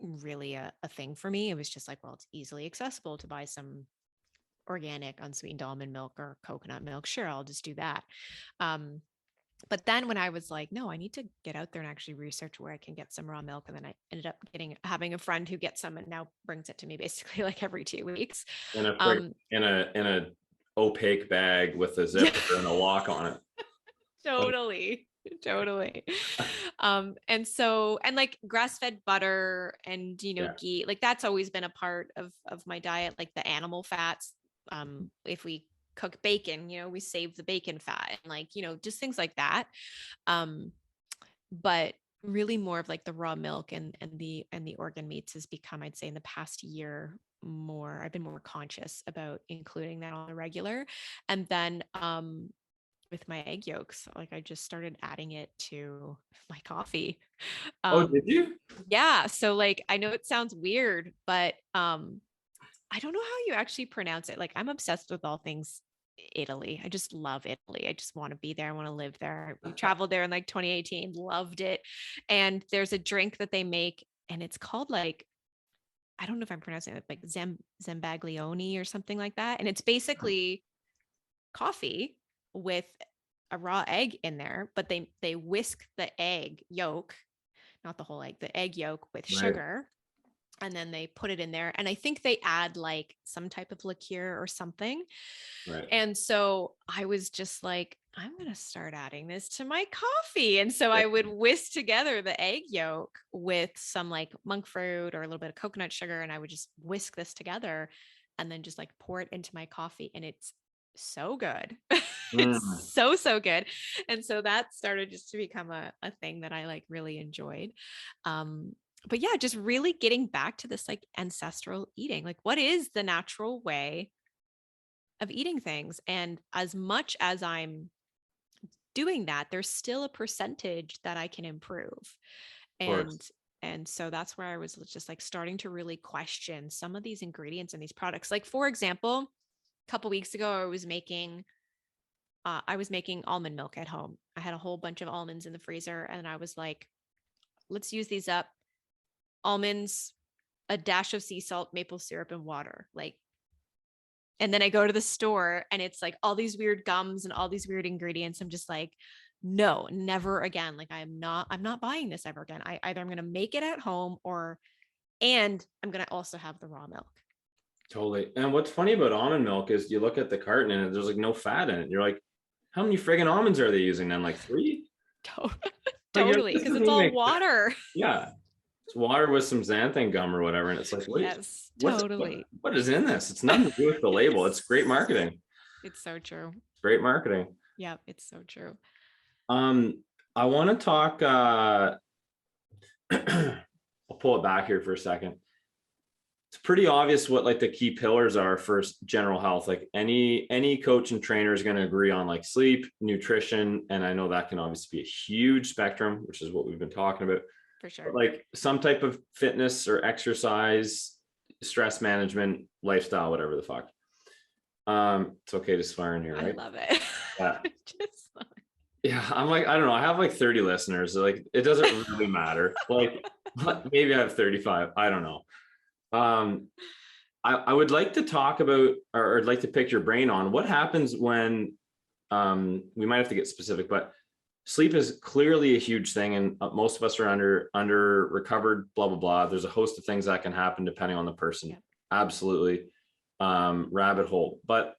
[SPEAKER 2] really a thing for me. It was just like, well, it's easily accessible to buy some organic unsweetened almond milk or coconut milk. Sure, I'll just do that. Um, but then when I was like, no, I need to get out there and actually research where I can get some raw milk. And then I ended up having a friend who gets some and now brings it to me basically like every 2 weeks.
[SPEAKER 1] In a
[SPEAKER 2] Um,
[SPEAKER 1] in a opaque bag with a
[SPEAKER 2] yeah,
[SPEAKER 1] zipper and a lock on it.
[SPEAKER 2] totally. Totally. And like grass-fed butter and,
[SPEAKER 1] Yeah.
[SPEAKER 2] ghee, like that's always been a part of my diet, like the animal fats. If we cook bacon, we save the bacon fat and like, just things like that. Um, but really more of like the raw milk and the organ meats has become, I'd say in the past year, more I've been more conscious about including that on the regular. And then with my egg yolks, like I just started adding it to my coffee.
[SPEAKER 1] Oh, did
[SPEAKER 2] um
[SPEAKER 1] you?
[SPEAKER 2] yeah, so like I know it sounds weird, but I don't know how you actually pronounce it. Like I'm obsessed with all things Italy. I just love Italy. I just want to be there. I want to live there. We traveled there in like 2018, loved it. And there's a drink that they make and it's called like, I don't know if I'm pronouncing it like Zambaglione or something like that. And it's basically coffee with a raw egg in there, but they whisk the egg yolk, not the whole egg, the egg yolk with
[SPEAKER 1] Right.
[SPEAKER 2] sugar, and then they put it in there. And I think they add like some type of liqueur or something.
[SPEAKER 1] Right.
[SPEAKER 2] And so I was just like, I'm going to start adding this to my coffee. And so
[SPEAKER 1] Yeah.
[SPEAKER 2] I would whisk together the egg yolk with some like monk fruit or a little bit of coconut sugar. And I would just whisk this together and then just like pour it into my coffee. And it's so good. It's
[SPEAKER 1] Mm.
[SPEAKER 2] so good. And so that started just to become a thing that I like really enjoyed. But yeah, just really getting back to this like ancestral eating. Like, what is the natural way of eating things? And as much as I'm doing that, there's still a percentage that I can improve.
[SPEAKER 1] Of course.
[SPEAKER 2] And so that's where I was just like starting to really question some of these ingredients in these products. Like for example, a couple weeks ago, I was making almond milk at home. I had a whole bunch of almonds in the freezer, and I was like, let's use these up. Almonds, a dash of sea salt, maple syrup, and water. Like, and then I go to the store and it's like all these weird gums and all these weird ingredients. I'm just like, no, never again. Like I'm not buying this ever again. I'm gonna make it at home and I'm gonna also have the raw milk.
[SPEAKER 1] Totally. And what's funny about almond milk is you look at the carton and there's like no fat in it. You're like, how many friggin' almonds are they using then? Like 3? Like,
[SPEAKER 2] Totally,
[SPEAKER 1] this
[SPEAKER 2] because
[SPEAKER 1] doesn't
[SPEAKER 2] it's
[SPEAKER 1] even
[SPEAKER 2] all
[SPEAKER 1] make sense.
[SPEAKER 2] water.
[SPEAKER 1] Yeah. It's water with some xanthan gum or whatever. And it's like,
[SPEAKER 2] Yes, totally.
[SPEAKER 1] what is in this? It's nothing to do with the label. It's great marketing.
[SPEAKER 2] It's so true.
[SPEAKER 1] It's great marketing.
[SPEAKER 2] Yeah, it's so true.
[SPEAKER 1] I want to talk I'll pull it back here for a second. It's pretty obvious what like the key pillars are for general health. Like any coach and trainer is going to agree on like sleep, nutrition, and I know that can obviously be a huge spectrum, which is what we've been talking about.
[SPEAKER 2] For sure.
[SPEAKER 1] But like some type of fitness or exercise, stress management, lifestyle, whatever the fuck. It's okay to swear in here,
[SPEAKER 2] I
[SPEAKER 1] right?
[SPEAKER 2] love it.
[SPEAKER 1] Yeah.
[SPEAKER 2] Just
[SPEAKER 1] Yeah, I'm like, I don't know. I have like 30 listeners. Like, it doesn't really matter. Like, maybe I have 35. I don't know. I would like to talk about, or I'd like to pick your brain on what happens when, we might have to get specific, but sleep is clearly a huge thing. And most of us are under recovered, blah, blah, blah. There's a host of things that can happen depending on the person.
[SPEAKER 2] Yep.
[SPEAKER 1] Absolutely. Rabbit hole. But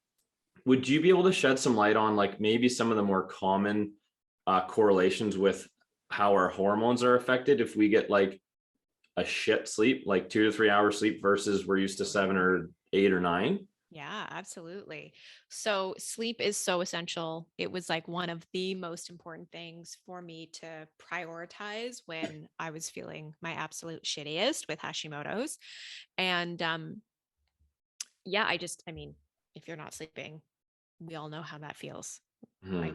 [SPEAKER 1] would you be able to shed some light on like maybe some of the more common correlations with how our hormones are affected if we get like a shit sleep, like 2 to 3 hours sleep versus we're used to 7 or 8 or 9?
[SPEAKER 2] Yeah, absolutely. So sleep is so essential. It was like one of the most important things for me to prioritize when I was feeling my absolute shittiest with Hashimoto's. And yeah, I mean, if you're not sleeping, we all know how that feels.
[SPEAKER 1] Hmm.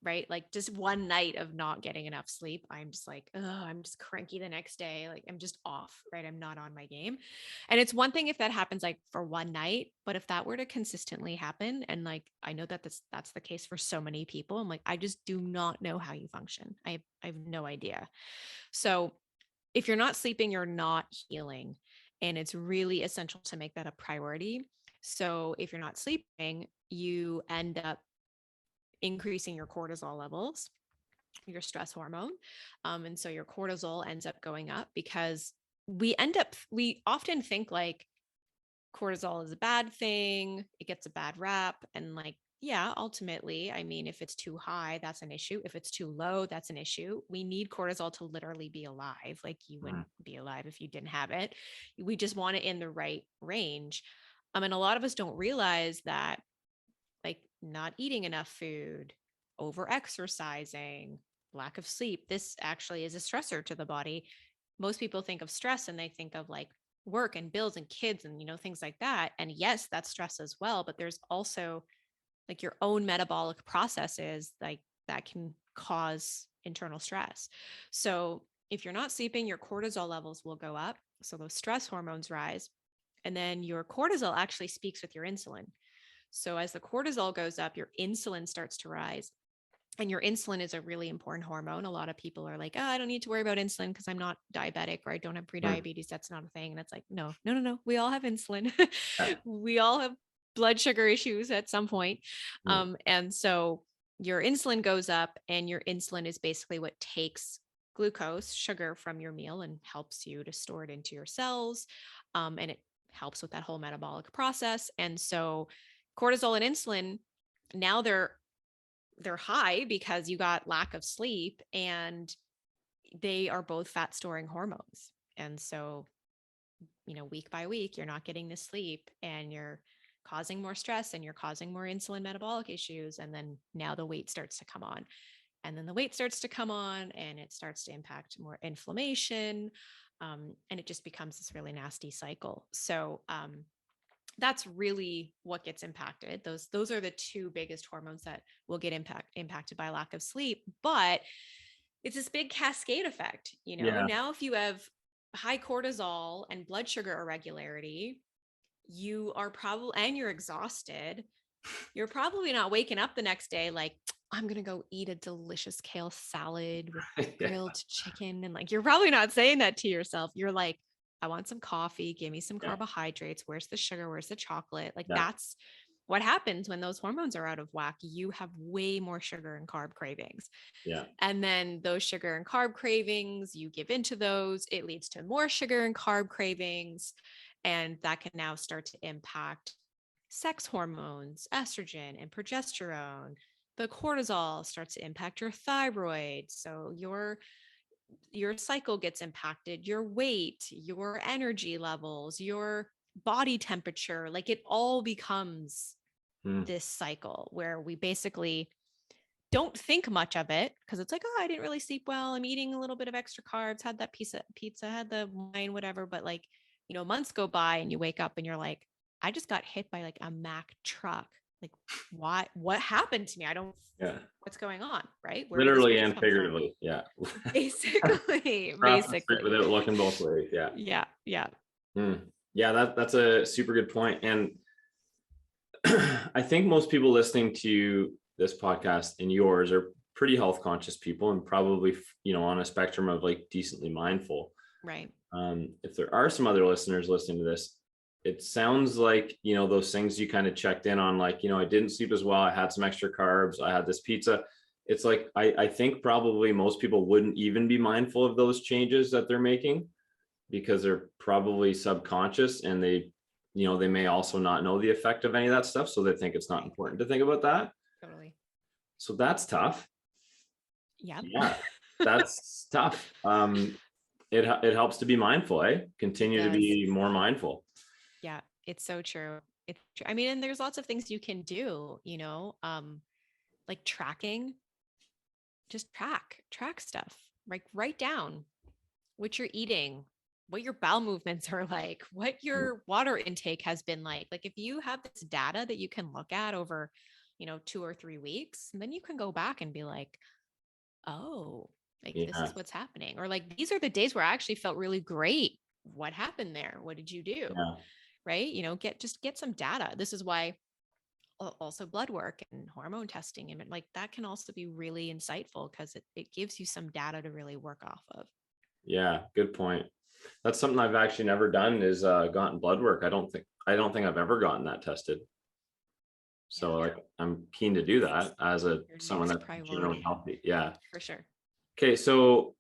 [SPEAKER 2] Right? Like just one night of not getting enough sleep, I'm just like, oh, I'm just cranky the next day. Like I'm just off, right? I'm not on my game. And it's one thing if that happens like for one night, but if that were to consistently happen, and like I know that that's the case for so many people, I'm like, I just do not know how you function. I have no idea. So if you're not sleeping, you're not healing. And it's really essential to make that a priority. So if you're not sleeping, you end up increasing your cortisol levels, your stress hormone. And so your cortisol ends up going up because we often think like cortisol is a bad thing. It gets a bad rap. And like, yeah, ultimately, I mean, if it's too high, that's an issue. If it's too low, that's an issue. We need cortisol to literally be alive. Like you wouldn't be alive if you didn't have it. We just want it in the right range. And a lot of us don't realize that like not eating enough food, over exercising, lack of sleep. This actually is a stressor to the body. Most people think of stress and they think of like work and bills and kids and, things like that. And yes, that's stress as well. But there's also like your own metabolic processes like that can cause internal stress. So if you're not sleeping, your cortisol levels will go up. So those stress hormones rise. And then your cortisol actually speaks with your insulin. So as the cortisol goes up, your insulin starts to rise. And your insulin is a really important hormone. A lot of people are like, oh, I don't need to worry about insulin because I'm not diabetic or I don't have prediabetes. That's not a thing. And it's like, no. We all have insulin. We all have blood sugar issues at some point. And so your insulin goes up, and your insulin is basically what takes glucose, sugar from your meal, and helps you to store it into your cells. And it helps with that whole metabolic process. And so cortisol and insulin, now they're high because you got lack of sleep, and they are both fat storing hormones. And so, week by week, you're not getting the sleep and you're causing more stress and you're causing more insulin metabolic issues. And then now the weight starts to come on, and then the weight starts to come on, and it starts to impact more inflammation. And it just becomes this really nasty cycle. So, that's really what gets impacted. Those are the two biggest hormones that will get impacted by lack of sleep. But it's this big cascade effect.
[SPEAKER 1] Yeah.
[SPEAKER 2] Now if you have high cortisol and blood sugar irregularity, you are probably, and you're exhausted, you're probably not waking up the next day like, I'm going to go eat a delicious kale salad with grilled chicken. And like, you're probably not saying that to yourself. You're like, I want some coffee. Give me some carbohydrates. Where's the sugar? Where's the chocolate? Like that's what happens when those hormones are out of whack. You have way more sugar and carb cravings.
[SPEAKER 1] Yeah.
[SPEAKER 2] And then those sugar and carb cravings, you give into those, it leads to more sugar and carb cravings. And that can now start to impact sex hormones, estrogen and progesterone. The cortisol starts to impact your thyroid. So your cycle gets impacted, your weight, your energy levels, your body temperature, like it all becomes this cycle where we basically don't think much of it because it's like, oh, I didn't really sleep well. I'm eating a little bit of extra carbs, had that piece of pizza, had the wine, whatever. But like, months go by and you wake up and you're like, I just got hit by like a Mack truck. Like, what happened to me? I don't, what's going on? Right. Where
[SPEAKER 1] literally and figuratively. Yeah.
[SPEAKER 2] Basically.
[SPEAKER 1] Without looking both ways. Yeah.
[SPEAKER 2] Yeah. Yeah.
[SPEAKER 1] Yeah. That's a super good point. And I think most people listening to this podcast and yours are pretty health conscious people and probably, on a spectrum of like decently mindful.
[SPEAKER 2] Right.
[SPEAKER 1] If there are some other listeners listening to this it sounds like, those things you kind of checked in on, like, I didn't sleep as well. I had some extra carbs. I had this pizza. It's like, I think probably most people wouldn't even be mindful of those changes that they're making because they're probably subconscious, and they may also not know the effect of any of that stuff. So they think it's not important to think about that.
[SPEAKER 2] Totally.
[SPEAKER 1] So that's tough.
[SPEAKER 2] Yep.
[SPEAKER 1] Yeah, that's tough. It helps to be mindful, eh?
[SPEAKER 2] It
[SPEAKER 1] Continue to
[SPEAKER 2] does.
[SPEAKER 1] be more mindful.
[SPEAKER 2] Yeah, it's so true. It's true. I mean, and there's lots of things you can do, like tracking, just track stuff. Like write down what you're eating, what your bowel movements are like, what your water intake has been like. Like if you have this data that you can look at over, 2 or 3 weeks, and then you can go back and be like, oh, like this
[SPEAKER 1] Yeah,
[SPEAKER 2] is what's happening. Or like these are the days where I actually felt really great. What happened there? What did you do?
[SPEAKER 1] yeah,
[SPEAKER 2] Right? Get some data. This is why also blood work and hormone testing and like that can also be really insightful because it gives you some data to really work off of.
[SPEAKER 1] yeah. Good point. That's something I've actually never done, is gotten blood work. I don't think I've ever gotten that tested. So
[SPEAKER 2] Yeah.
[SPEAKER 1] like, I'm keen to do that as
[SPEAKER 2] Your
[SPEAKER 1] someone
[SPEAKER 2] next
[SPEAKER 1] that's generally
[SPEAKER 2] priority
[SPEAKER 1] healthy. Yeah.
[SPEAKER 2] for sure.
[SPEAKER 1] Okay. So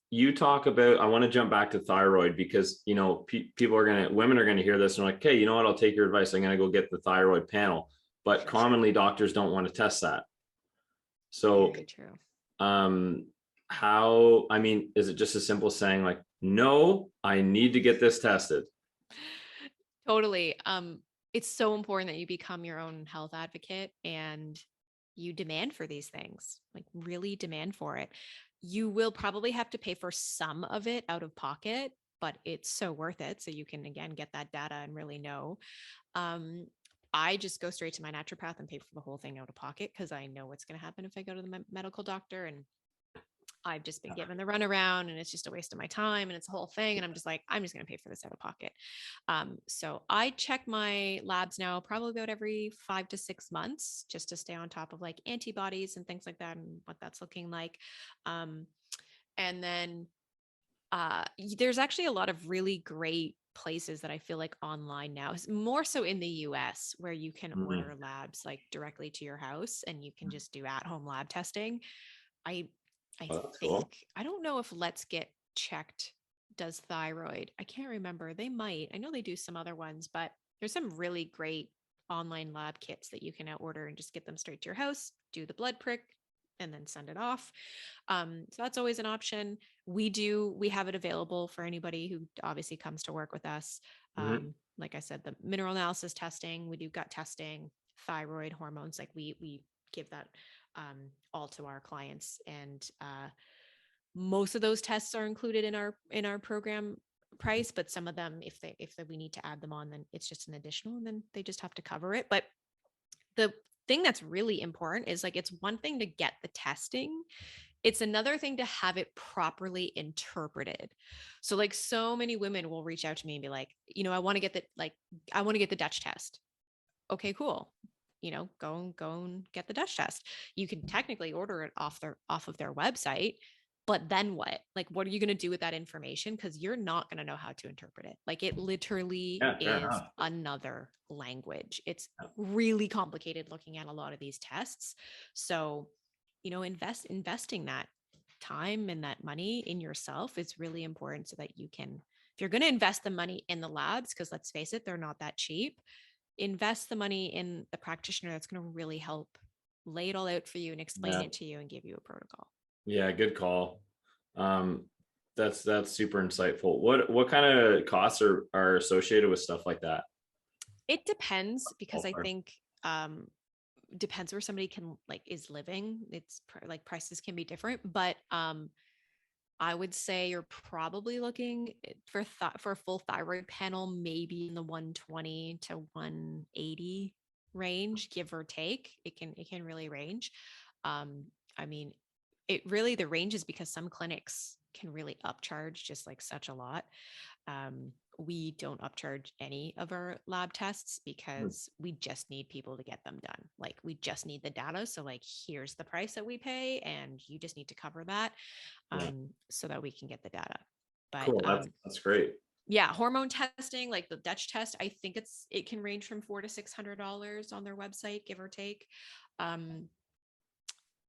[SPEAKER 1] you talk about, I want to jump back to thyroid because, women are going to hear this and like, okay, you know what? I'll take your advice. I'm going to go get the thyroid panel. But
[SPEAKER 2] Sure.
[SPEAKER 1] commonly doctors don't want to test that. So
[SPEAKER 2] Very true.
[SPEAKER 1] um I mean, is it just as simple as saying like, no, I need to get this tested?
[SPEAKER 2] Totally. It's so important that you become your own health advocate and you demand for these things, like really demand for it. You will probably have to pay for some of it out of pocket, but it's so worth it. So you can again get that data and really know. Um, I just go straight to my naturopath and pay for the whole thing out of pocket because I know what's going to happen if I go to the medical doctor. And I've just been given the runaround and it's just a waste of my time and it's a whole thing. And I'm just like, I'm just going to pay for this out of pocket. So I check my labs now probably about every 5 to 6 months just to stay on top of like antibodies and things like that and what that's looking like. Um, and then there's actually a lot of really great places that I feel like online now, more so in the US, where you can
[SPEAKER 1] Mhm.
[SPEAKER 2] order labs like directly to your house and you can just do at home lab testing. I I
[SPEAKER 1] Oh, that's
[SPEAKER 2] think
[SPEAKER 1] cool.
[SPEAKER 2] I don't know if Let's Get Checked does thyroid. I can't remember. They might. I know they do some other ones, but there's some really great online lab kits that you can now order and just get them straight to your house, do the blood prick, and then send it off. So that's always an option. We have it available for anybody who obviously comes to work with us.
[SPEAKER 1] Mhm.
[SPEAKER 2] Like I said, the mineral analysis testing, we do gut testing, thyroid hormones, like we give that all to our clients. And most of those tests are included in our program price, but some of them, if we need to add them on, then it's just an additional, and then they just have to cover it. But the thing that's really important is like it's one thing to get the testing, it's another thing to have it properly interpreted. So like so many women will reach out to me and be like, I want to get I want to get the Dutch test. Okay, cool. Go and get the Dutch test. You can technically order it off of their website, but then what? Like, what are you going to do with that information? Because you're not going to know how to interpret it. Like, it literally
[SPEAKER 1] Yeah, fair
[SPEAKER 2] is
[SPEAKER 1] enough.
[SPEAKER 2] another language. It's really complicated looking at a lot of these tests. So, investing that time and that money in yourself is really important so that you can, if you're going to invest the money in the labs, because let's face it, they're not that cheap, invest the money in the practitioner that's going to really help lay it all out for you and explain
[SPEAKER 1] Yeah.
[SPEAKER 2] it to you and give you a protocol.
[SPEAKER 1] Yeah, good call. Um, that's super insightful. What kind of costs are associated with stuff like that?
[SPEAKER 2] It depends because I
[SPEAKER 1] Ballpark.
[SPEAKER 2] think depends where somebody can like is living. It's like prices can be different, but I would say you're probably looking for a full thyroid panel, maybe in the 120 to 180 range, give or take. It can really range. I mean, it really the range is because some clinics can really upcharge just like such a lot. Um, we don't upcharge any of our lab tests
[SPEAKER 1] Hmm.
[SPEAKER 2] because we just need people to get them done. Like we just need the data. So like here's the price that we pay, and you just need to cover that
[SPEAKER 1] Yeah,
[SPEAKER 2] so that we can get the data. But
[SPEAKER 1] cool. That's great.
[SPEAKER 2] Yeah, hormone testing, like the Dutch test, I think it can range from $400 to $600 on their website, give or take. Um,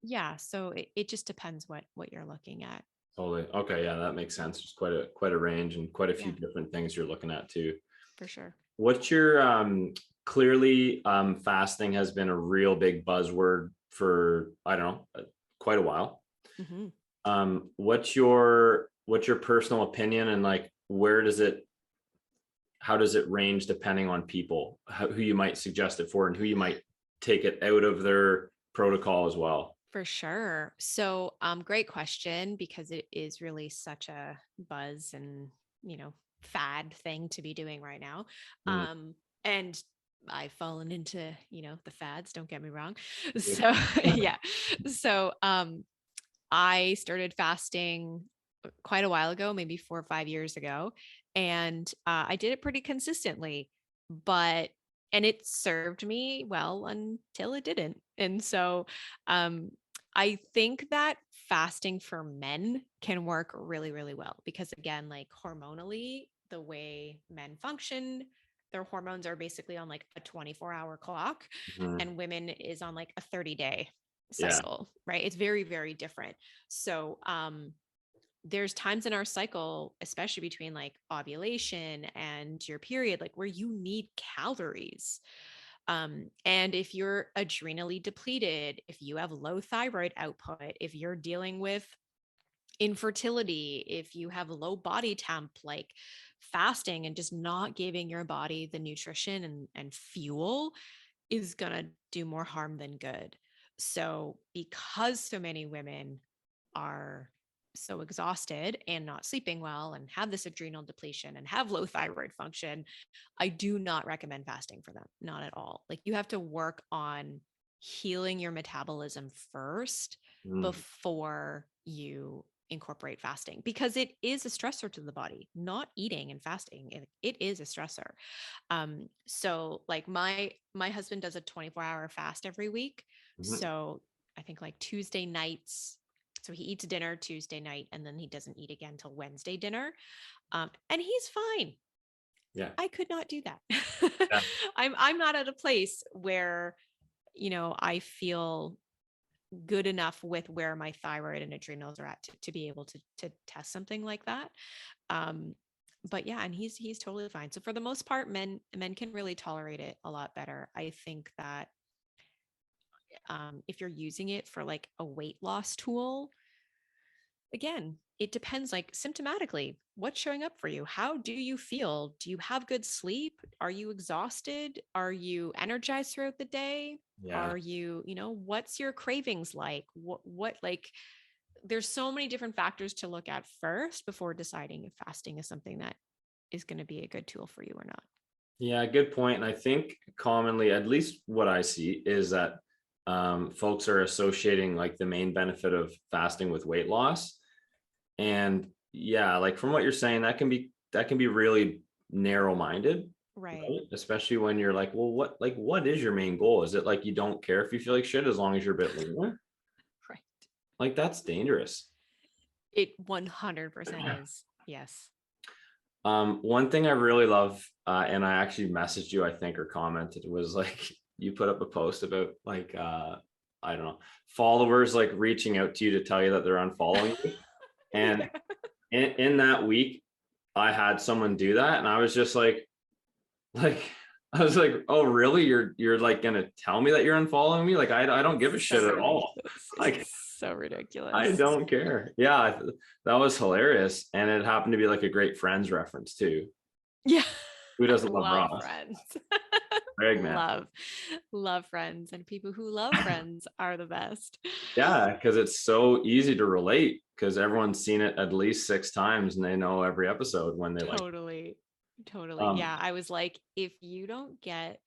[SPEAKER 2] yeah, so it just depends what you're looking at.
[SPEAKER 1] Totally. Okay. Yeah, that makes sense. There's quite a range and quite a few
[SPEAKER 2] Yeah,
[SPEAKER 1] different things you're looking at too.
[SPEAKER 2] for sure.
[SPEAKER 1] What's your clearly fasting has been a real big buzzword for, I don't know, quite a while.
[SPEAKER 2] Hmm.
[SPEAKER 1] What's your personal opinion, and like how does it range depending on people, who you might suggest it for and who you might take it out of their protocol as well?
[SPEAKER 2] For sure. So, great question, because it is really such a buzz and, fad thing to be doing right now.
[SPEAKER 1] Mm,
[SPEAKER 2] And I've fallen into, the fads, don't get me wrong.
[SPEAKER 1] yeah.
[SPEAKER 2] So, yeah. So, I started fasting quite a while ago, maybe 4 or 5 years ago, and I did it pretty consistently, but and it served me well until it didn't. And so, um, I think that fasting for men can work really, really well because, again, like hormonally, the way men function, their hormones are basically on like a 24-hour clock,
[SPEAKER 1] Mhm.
[SPEAKER 2] and women is on like a 30-day
[SPEAKER 1] Yeah.
[SPEAKER 2] cycle, right? It's very, very different. So, there's times in our cycle, especially between like ovulation and your period, like where you need calories. And if you're adrenally depleted, if you have low thyroid output, if you're dealing with infertility, if you have low body temp, like fasting and just not giving your body the nutrition and fuel is going to do more harm than good. So, because so many women are so exhausted and not sleeping well and have this adrenal depletion and have low thyroid function, I do not recommend fasting for them. Not at all. Like, you have to work on healing your metabolism first
[SPEAKER 1] Mm.
[SPEAKER 2] before you incorporate fasting, because it is a stressor to the body. Not eating and fasting, it is a stressor. So like my husband does a 24-hour fast every week.
[SPEAKER 1] Mhm.
[SPEAKER 2] So I think like Tuesday nights, so he eats dinner Tuesday night and then he doesn't eat again till Wednesday dinner. And he's fine.
[SPEAKER 1] Yeah.
[SPEAKER 2] I could not do that.
[SPEAKER 1] Yeah.
[SPEAKER 2] I'm not at a place where, I feel good enough with where my thyroid and adrenals are at to be able to test something like that. Um, but yeah, and he's totally fine. So for the most part, men can really tolerate it a lot better. I think that if you're using it for like a weight loss tool, again, it depends, like symptomatically, what's showing up for you. How do you feel? Do you have good sleep? Are you exhausted? Are you energized throughout the day?
[SPEAKER 1] Yeah.
[SPEAKER 2] Are you, what's your cravings like? What like there's so many different factors to look at first before deciding if fasting is something that is going to be a good tool for you or not.
[SPEAKER 1] Yeah, good point. And I think commonly, at least what I see, is that folks are associating like the main benefit of fasting with weight loss. And yeah, like from what you're saying, that can be really narrow-minded,
[SPEAKER 2] Right.
[SPEAKER 1] right? Especially when you're like, well, what is your main goal? Is it like you don't care if you feel like shit as long as you're a bit leaner?
[SPEAKER 2] Right.
[SPEAKER 1] Like that's dangerous.
[SPEAKER 2] It 100% is. Yes.
[SPEAKER 1] One thing I really love, and I actually messaged you, I think, or commented, was like you put up a post about like I don't know, followers like reaching out to you to tell you that they're unfollowing you.
[SPEAKER 2] Yeah.
[SPEAKER 1] And in that week, I had someone do that, and I was just like I was like, oh really? You're like gonna tell me that you're unfollowing me? Like I don't give a
[SPEAKER 2] So
[SPEAKER 1] shit at all.
[SPEAKER 2] ridiculous.
[SPEAKER 1] Like
[SPEAKER 2] So
[SPEAKER 1] I
[SPEAKER 2] ridiculous.
[SPEAKER 1] don't care. Yeah, that was hilarious, and it happened to be like a great Friends reference too.
[SPEAKER 2] Yeah.
[SPEAKER 1] Who
[SPEAKER 2] I
[SPEAKER 1] doesn't love
[SPEAKER 2] love
[SPEAKER 1] Ross?
[SPEAKER 2] Friends.
[SPEAKER 1] Greg, man.
[SPEAKER 2] Love Friends, and people who love Friends are the best.
[SPEAKER 1] Yeah, because it's so easy to relate because everyone's seen it at least 6 times and they know every episode when they like.
[SPEAKER 2] Totally. Totally.
[SPEAKER 1] Um,
[SPEAKER 2] Yeah, I was like, if you don't get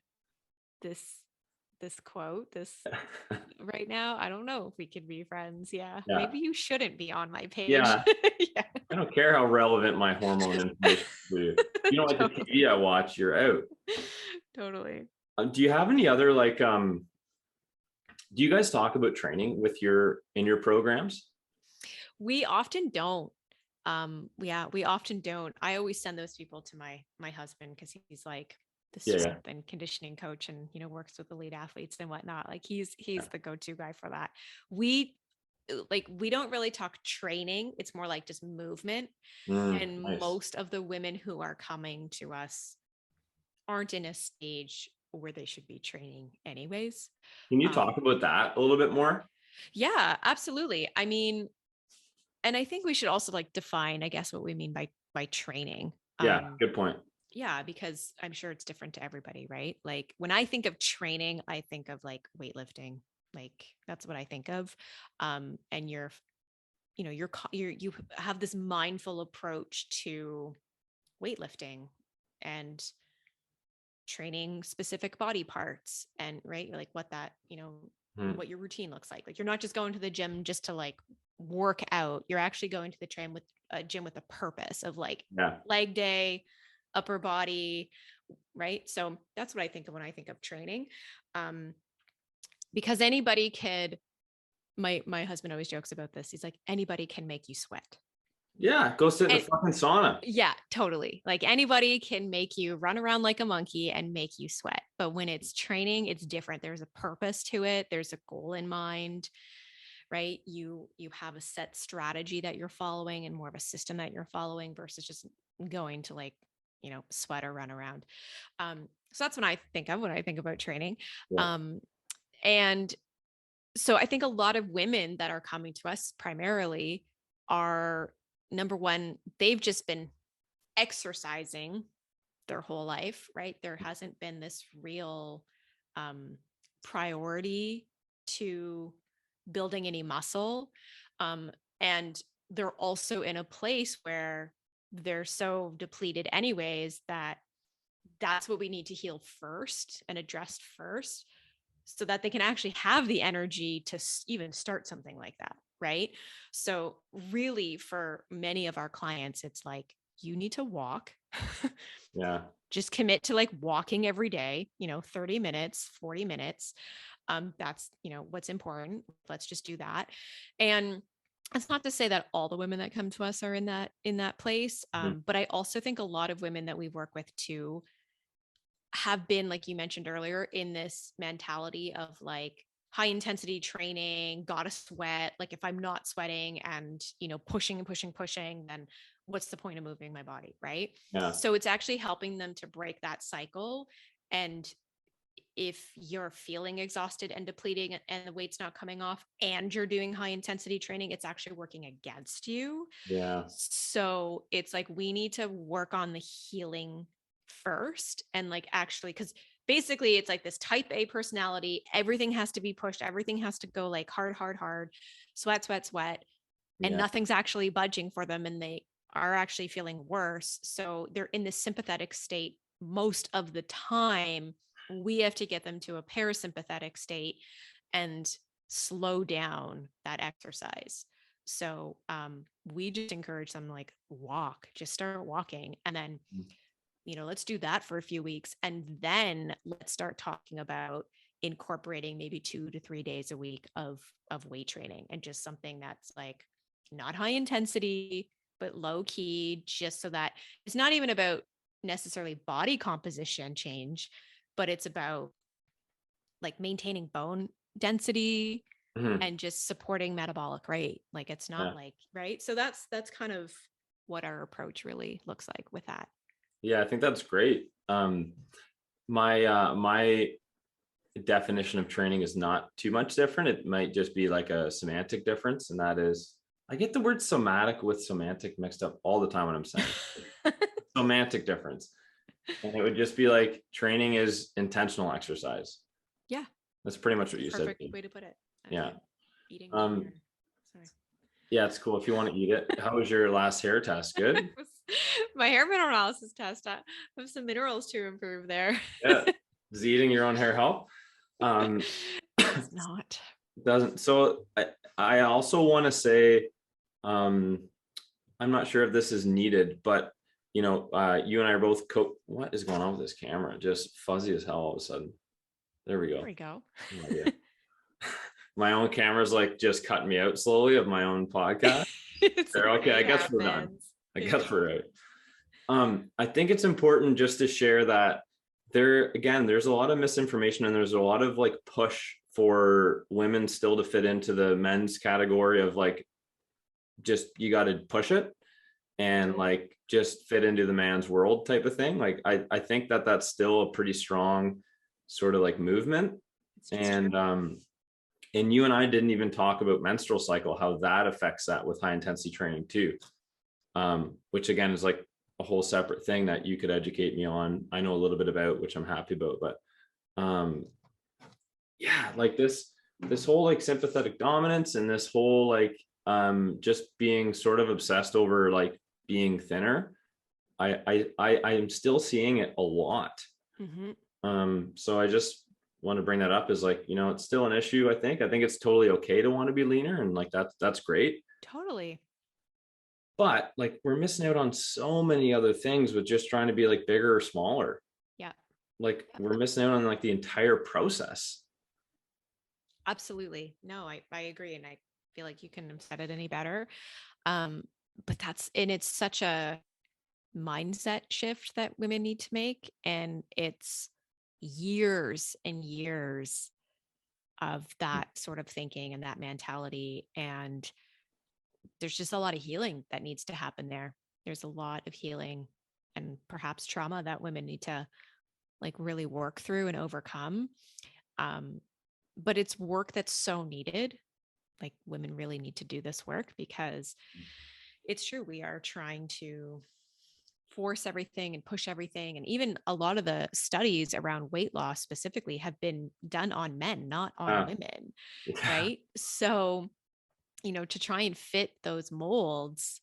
[SPEAKER 2] this this quote, this right now, I don't know if we could be friends. Yeah.
[SPEAKER 1] yeah,
[SPEAKER 2] Maybe you shouldn't be on my page.
[SPEAKER 1] yeah.
[SPEAKER 2] Yeah.
[SPEAKER 1] I don't care how relevant my hormone information is to you. You don't like the
[SPEAKER 2] Totally.
[SPEAKER 1] TV I watch, you're out.
[SPEAKER 2] Totally.
[SPEAKER 1] Do you have any other like? Do you guys talk about training with in your programs?
[SPEAKER 2] We often don't. Yeah, we often don't. I always send those people to my husband because he's like the
[SPEAKER 1] Yeah,
[SPEAKER 2] strength
[SPEAKER 1] yeah,
[SPEAKER 2] and conditioning coach, and works with elite athletes and whatnot. Like he's
[SPEAKER 1] yeah.
[SPEAKER 2] the go-to guy for that. We we don't really talk training. It's more like just movement. And
[SPEAKER 1] Nice.
[SPEAKER 2] most of the women who are coming to us aren't in a stage where they should be training anyways.
[SPEAKER 1] Can you
[SPEAKER 2] Um,
[SPEAKER 1] talk about that a little bit more?
[SPEAKER 2] yeah, absolutely. I mean, and I think we should also like define, I guess, what we mean by training.
[SPEAKER 1] Yeah, good point.
[SPEAKER 2] Yeah, because I'm sure it's different to everybody, right? Like when I think of training, I think of like weightlifting. Like that's what I think of. And you have this mindful approach to weightlifting and training specific body parts, and right, like what that,
[SPEAKER 1] Hmm.
[SPEAKER 2] what your routine looks like. Like you're not just going to the gym just to like work out. You're actually going to the gym with a purpose of like
[SPEAKER 1] Yeah.
[SPEAKER 2] leg day, upper body, right? So that's what I think of when I think of training. Um, because anybody could, my husband always jokes about this. He's like, anybody can make you sweat.
[SPEAKER 1] Yeah, go sit in a
[SPEAKER 2] And
[SPEAKER 1] fucking sauna.
[SPEAKER 2] yeah, totally. Like anybody can make you run around like a monkey and make you sweat. But when it's training, it's different. There's a purpose to it. There's a goal in mind, right? You have a set strategy that you're following and more of a system that you're following versus just going to like, sweat or run around. So that's what I think of when I think about training.
[SPEAKER 1] Yeah.
[SPEAKER 2] Um, and so I think a lot of women that are coming to us primarily are, number one, they've just been exercising their whole life, right? There hasn't been this real um, priority to building any muscle. Um, and they're also in a place where they're so depleted, anyways, that that's what we need to heal first and address first so that they can actually have the energy to even start something like that. Right. So, really, for many of our clients, it's like you need to walk.
[SPEAKER 1] Yeah.
[SPEAKER 2] Just commit to like walking every day, 30 minutes, 40 minutes. That's, what's important. Let's just do that. And it's not to say that all the women that come to us are in that place.
[SPEAKER 1] Mhm.
[SPEAKER 2] But I also think a lot of women that we work with too have been, like you mentioned earlier, in this mentality of like high intensity training, gotta sweat. Like if I'm not sweating and, pushing and pushing, pushing, then what's the point of moving my body? Right.
[SPEAKER 1] Yeah.
[SPEAKER 2] So it's actually helping them to break that cycle. And if you're feeling exhausted and depleting and the weight's not coming off and you're doing high intensity training, it's actually working against you.
[SPEAKER 1] Yeah.
[SPEAKER 2] So it's like we need to work on the healing first, and like actually, because basically it's like this type A personality, everything has to be pushed, everything has to go like hard, hard, hard, sweat, sweat, sweat, and
[SPEAKER 1] Yeah.
[SPEAKER 2] nothing's actually budging for them, and they are actually feeling worse. So they're in this sympathetic state most of the time. We have to get them to a parasympathetic state and slow down that exercise. So we just encourage them like walk, just start walking, and then let's do that for a few weeks, and then let's start talking about incorporating maybe 2 to 3 days a week of weight training, and just something that's like not high intensity but low key, just so that it's not even about necessarily body composition change, but it's about like maintaining bone density
[SPEAKER 1] Mhm.
[SPEAKER 2] and just supporting metabolic rate. Like it's not
[SPEAKER 1] Yeah.
[SPEAKER 2] like, right. So that's kind of what our approach really looks like with that.
[SPEAKER 1] Yeah, I think that's great. My definition of training is not too much different. It might just be like a semantic difference, and that is I get the word somatic with semantic mixed up all the time when I'm saying semantic difference. And it would just be like training is intentional exercise.
[SPEAKER 2] Yeah.
[SPEAKER 1] That's pretty much what you said.
[SPEAKER 2] Perfect way to put it.
[SPEAKER 1] Yeah.
[SPEAKER 2] Eating
[SPEAKER 1] Um,
[SPEAKER 2] dinner. Sorry.
[SPEAKER 1] yeah, it's cool if you want to eat it. How was your last hair test? Good?
[SPEAKER 2] My hair mineralosis test. I have some minerals to improve there.
[SPEAKER 1] Yeah. Does eating your own hair help?
[SPEAKER 2] It's not.
[SPEAKER 1] Doesn't. So I also want to say, I'm not sure if this is needed, but you and I are both what is going on with this camera? Just fuzzy as hell all of a sudden. There we
[SPEAKER 2] There
[SPEAKER 1] go.
[SPEAKER 2] we go.
[SPEAKER 1] No idea. my own camera's like just cutting me out slowly of my own podcast.
[SPEAKER 2] It's
[SPEAKER 1] Okay, I
[SPEAKER 2] okay, it
[SPEAKER 1] guess we're done.
[SPEAKER 2] happens.
[SPEAKER 1] I
[SPEAKER 2] It
[SPEAKER 1] guess we're
[SPEAKER 2] happens.
[SPEAKER 1] out. I think it's important just to share that there's a lot of misinformation and there's a lot of like push for women still to fit into the men's category of like, just, you got to push it and like just fit into the man's world type of thing. Like, I think that that's still a pretty strong sort of like movement.
[SPEAKER 2] It's just true.
[SPEAKER 1] And you and I didn't even talk about menstrual cycle, how that affects that with high intensity training too. Which again is like a whole separate thing that you could educate me on. I know a little bit about, which I'm happy about, but yeah, like this whole like sympathetic dominance and this whole like just being sort of obsessed over like being thinner. I am still seeing it a lot. So I just want to bring that up, is like, it's still an issue. I think it's totally okay to want to be leaner, and like that's great.
[SPEAKER 2] Totally.
[SPEAKER 1] But like, we're missing out on so many other things with just trying to be like bigger or smaller.
[SPEAKER 2] Yeah.
[SPEAKER 1] Like, we're missing out on like the entire process.
[SPEAKER 2] Absolutely. No, I agree. And I feel like you couldn't have said it any better. But it's such a mindset shift that women need to make. And it's years and years of that sort of thinking and that mentality. And there's just a lot of healing that needs to happen there. There's a lot of healing and perhaps trauma that women need to like really work through and overcome. But it's work that's so needed. Like, women really need to do this work, because it's true. We are trying to force everything and push everything. And even a lot of the studies around weight loss specifically have been done on men, not on women.
[SPEAKER 1] Yeah.
[SPEAKER 2] Right. So, to try and fit those molds,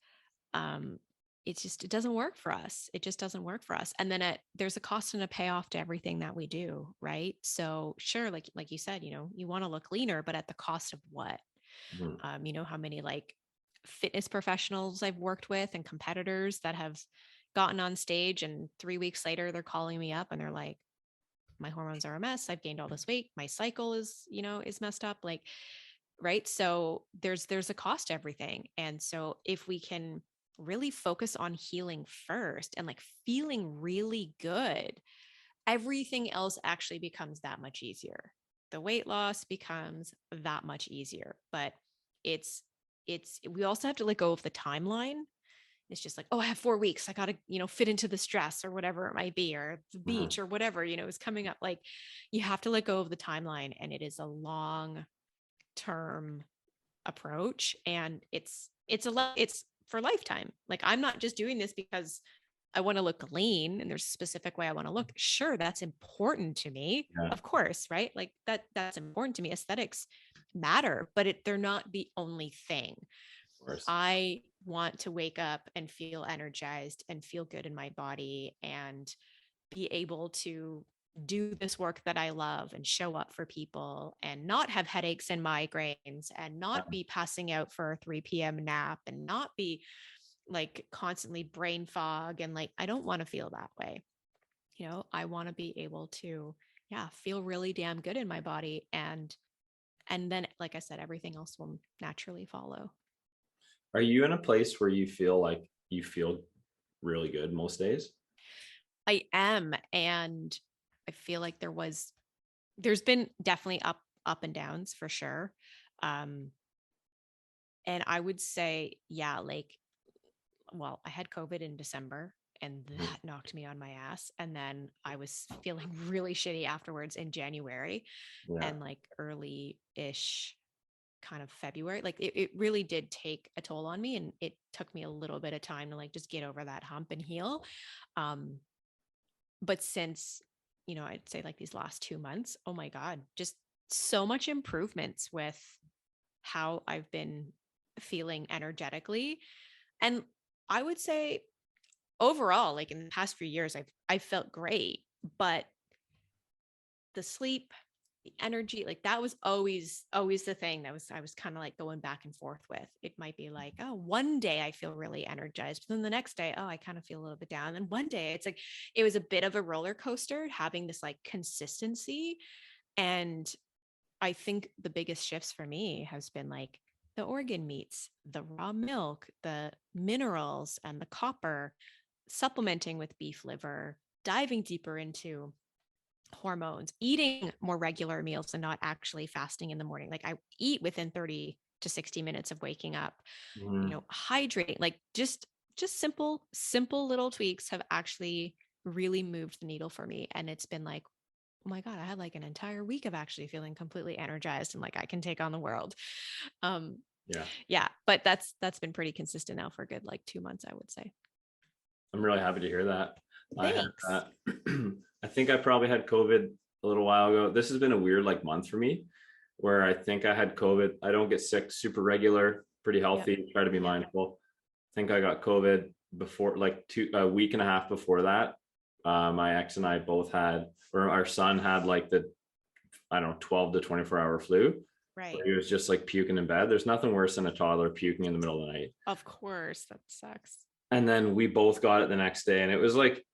[SPEAKER 2] it doesn't work for us. It just doesn't work for us. And then there's a cost and a payoff to everything that we do. Right. So sure, like you said, you want to look leaner, but at the cost of what? You know how many like fitness professionals I've worked with and competitors that have gotten on stage, and 3 weeks later they're calling me up and they're like, my hormones are a mess. I've gained all this weight. My cycle is messed up. Like, right. So there's a cost to everything. And so if we can really focus on healing first and like feeling really good, everything else actually becomes that much easier. The weight loss becomes that much easier. But it's we also have to let go of the timeline. It's just like, oh, I have 4 weeks. I got to, fit into the stress or whatever it might be, or the beach or whatever, is coming up. Like, you have to let go of the timeline, and it is a long term approach, and it's for lifetime. Like, I'm not just doing this because I want to look lean and there's a specific way I want to look. Sure, that's important to me.
[SPEAKER 1] Yeah.
[SPEAKER 2] Of course, right? Like that's important to me. Aesthetics matter, but they're not the only thing.
[SPEAKER 1] Of course.
[SPEAKER 2] I want to wake up and feel energized and feel good in my body and be able to do this work that I love and show up for people and not have headaches and migraines and not be passing out for a 3 p.m. nap and not be like constantly brain fog. And like, I don't want to feel that way. I want to be able to, feel really damn good in my body. And then, like I said, everything else will naturally follow.
[SPEAKER 1] Are you in a place where you feel like you feel really good most days?
[SPEAKER 2] I am. And I feel like there's been definitely up and downs for sure. And I would say, like, well, I had COVID in December and that knocked me on my ass. And then I was feeling really shitty afterwards in January and like early-ish kind of February. Like it really did take a toll on me, and it took me a little bit of time to like just get over that hump and heal. But since, I'd say like these last 2 months, oh my God, just so much improvements with how I've been feeling energetically. And I would say overall, like in the past few years, I've felt great, but the sleep, the energy, like that was always the thing that I was kind of like going back and forth with. It might be like, oh, one day I feel really energized, but then the next day, oh, I kind of feel a little bit down. And one day it's like, it was a bit of a roller coaster having this like consistency. And I think the biggest shifts for me has been like the organ meats, the raw milk, the minerals and the copper, supplementing with beef liver, diving deeper into hormones, eating more regular meals and not actually fasting in the morning. Like I eat within 30 to 60 minutes of waking up,
[SPEAKER 1] Mhm.
[SPEAKER 2] hydrating, like just simple little tweaks have actually really moved the needle for me. And it's been like, oh my God, I had like an entire week of actually feeling completely energized and like I can take on the world. Um,
[SPEAKER 1] Yeah.
[SPEAKER 2] yeah, but that's been pretty consistent now for a good like 2 months, I would say.
[SPEAKER 1] I'm really happy to hear that. I had
[SPEAKER 2] Thanks.
[SPEAKER 1] that. I think I probably had COVID a little while ago. This has been a weird like month for me where I think I had COVID. I don't get sick super regular, pretty
[SPEAKER 2] Yep.
[SPEAKER 1] healthy, try to be
[SPEAKER 2] Yep.
[SPEAKER 1] mindful. I think I got COVID before like a week and a half before that. My ex and I both had, or our son had like the, I don't know, 12 to 24-hour flu where
[SPEAKER 2] Right.
[SPEAKER 1] he was just like puking in bed. There's nothing worse than a toddler puking in the middle of the night.
[SPEAKER 2] Of course, that sucks.
[SPEAKER 1] And then we both got it the next day. And it was like,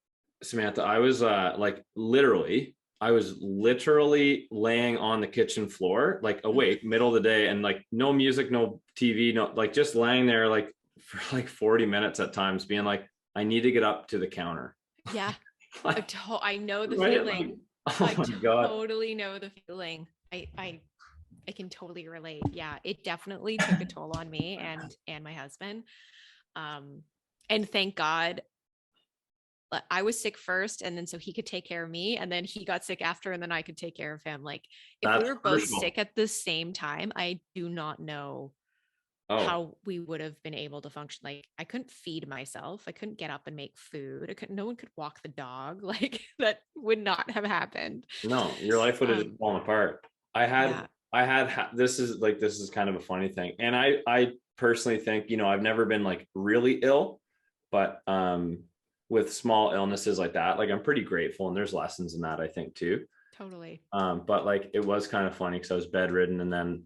[SPEAKER 1] Samantha, I was like literally, I was literally laying on the kitchen floor, like awake, middle of the day, and like no music, no TV, no, like just laying there like for like 40 minutes at times, being like, I need to get up to the counter.
[SPEAKER 2] Yeah.
[SPEAKER 1] Like,
[SPEAKER 2] I know the
[SPEAKER 1] right? Like,
[SPEAKER 2] feeling.
[SPEAKER 1] oh
[SPEAKER 2] I
[SPEAKER 1] my God.
[SPEAKER 2] totally know the feeling. I can totally relate. Yeah, it definitely took a toll on me and my husband. Um, and thank God I was sick first, and then so he could take care of me, and then he got sick after, and then I could take care of him. Like if we
[SPEAKER 1] That's
[SPEAKER 2] were both
[SPEAKER 1] crucial.
[SPEAKER 2] sick at the same time, I do not know
[SPEAKER 1] Oh,
[SPEAKER 2] how we would have been able to function. Like I couldn't feed myself. I couldn't get up and make food. No one could walk the dog. Like that would not have happened.
[SPEAKER 1] no, your life would have just
[SPEAKER 2] Um,
[SPEAKER 1] fallen apart. I had,
[SPEAKER 2] yeah.
[SPEAKER 1] this is like, this is kind of a funny thing. And I personally think, I've never been like really ill, but with small illnesses like that, like I'm pretty grateful. And there's lessons in that, I think too.
[SPEAKER 2] Totally.
[SPEAKER 1] But like, it was kind of funny because I was bedridden and then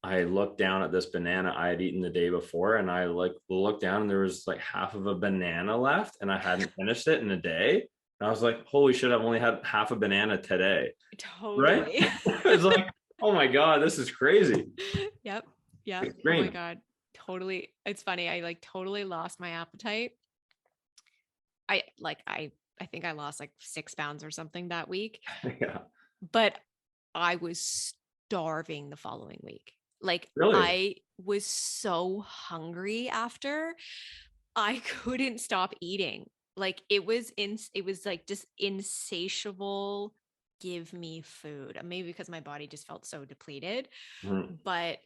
[SPEAKER 1] I looked down at this banana I had eaten the day before and I like looked down and there was like half of a banana left and I hadn't finished it in a day. And I was like, holy shit, I've only had half a banana today. Right?
[SPEAKER 2] Totally.
[SPEAKER 1] It's like, oh my God, this is crazy.
[SPEAKER 2] Yep. Yep. Oh my
[SPEAKER 1] Extreme.
[SPEAKER 2] God. Totally. It's funny. I like totally lost my appetite. I think I lost like 6 pounds or something that week,
[SPEAKER 1] Yeah.
[SPEAKER 2] but I was starving the following week. Like
[SPEAKER 1] Really?
[SPEAKER 2] I was so hungry after. I couldn't stop eating. Like it was like just insatiable. Give me food. Maybe because my body just felt so depleted.
[SPEAKER 1] Mhm.
[SPEAKER 2] But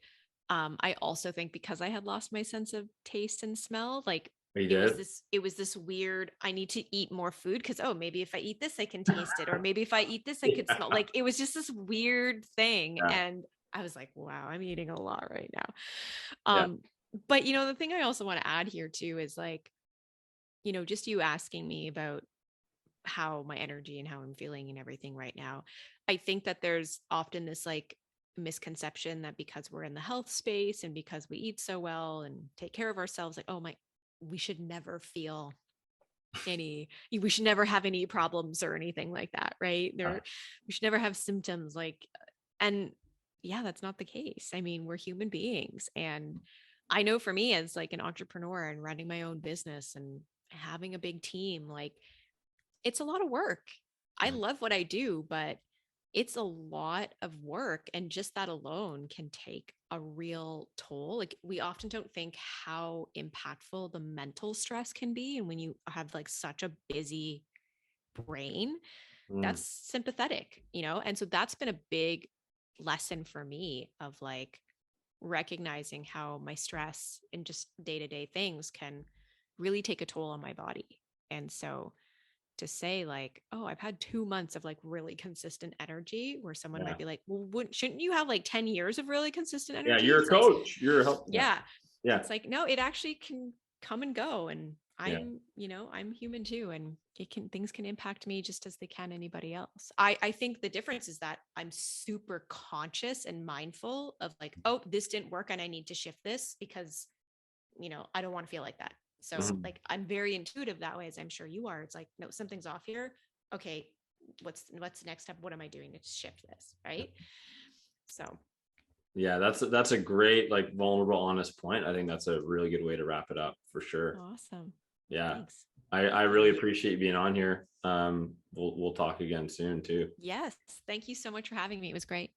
[SPEAKER 2] I also think because I had lost my sense of taste and smell, like
[SPEAKER 1] You did?
[SPEAKER 2] it was this weird, I need to eat more food because oh, maybe if I eat this, I can taste it. Or maybe if I eat this, I could smell,
[SPEAKER 1] Yeah.
[SPEAKER 2] like it was just this weird thing.
[SPEAKER 1] Yeah.
[SPEAKER 2] And I was like, wow, I'm eating a lot right now.
[SPEAKER 1] Yeah.
[SPEAKER 2] But the thing I also want to add here too is like, just you asking me about how my energy and how I'm feeling and everything right now. I think that there's often this like misconception that because we're in the health space and because we eat so well and take care of ourselves, like, oh my, we should never feel we should never have any problems or anything like that, right? We should never have symptoms like, and yeah, that's not the case. I mean, we're human beings. And I know for me as like an entrepreneur and running my own business and having a big team, like it's a lot of work. I love what I do, but it's a lot of work. And just that alone can take a real toll. Like, we often don't think how impactful the mental stress can be. And when you have like such a busy brain,
[SPEAKER 1] Mm.
[SPEAKER 2] that's sympathetic, And so that's been a big lesson for me of like recognizing how my stress and just day to day things can really take a toll on my body. And so, to say like, oh, I've had 2 months of like really consistent energy, where someone
[SPEAKER 1] Yeah.
[SPEAKER 2] might be like, well, shouldn't you have like 10 years of really consistent
[SPEAKER 1] Yeah.
[SPEAKER 2] energy?
[SPEAKER 1] You're a
[SPEAKER 2] It's like,
[SPEAKER 1] coach. You're a help. Yeah.
[SPEAKER 2] yeah,
[SPEAKER 1] Yeah.
[SPEAKER 2] it's like, no, it actually can come and go. And
[SPEAKER 1] Yeah.
[SPEAKER 2] I'm human too. And things can impact me just as they can anybody else. I think the difference is that I'm super conscious and mindful of like, oh, this didn't work and I need to shift this because, I don't want to feel like that. So
[SPEAKER 1] Mhm.
[SPEAKER 2] like I'm very intuitive that way, as I'm sure you are. It's like, no, something's off here. Okay, what's the next step? What am I doing to shift this? Right. So
[SPEAKER 1] Yeah, that's a great, like, vulnerable, honest point. I think that's a really good way to wrap it up for sure.
[SPEAKER 2] awesome.
[SPEAKER 1] Yeah.
[SPEAKER 2] Thanks.
[SPEAKER 1] I really appreciate you being on here. We'll talk again soon too.
[SPEAKER 2] Yes. Thank you so much for having me. It was great.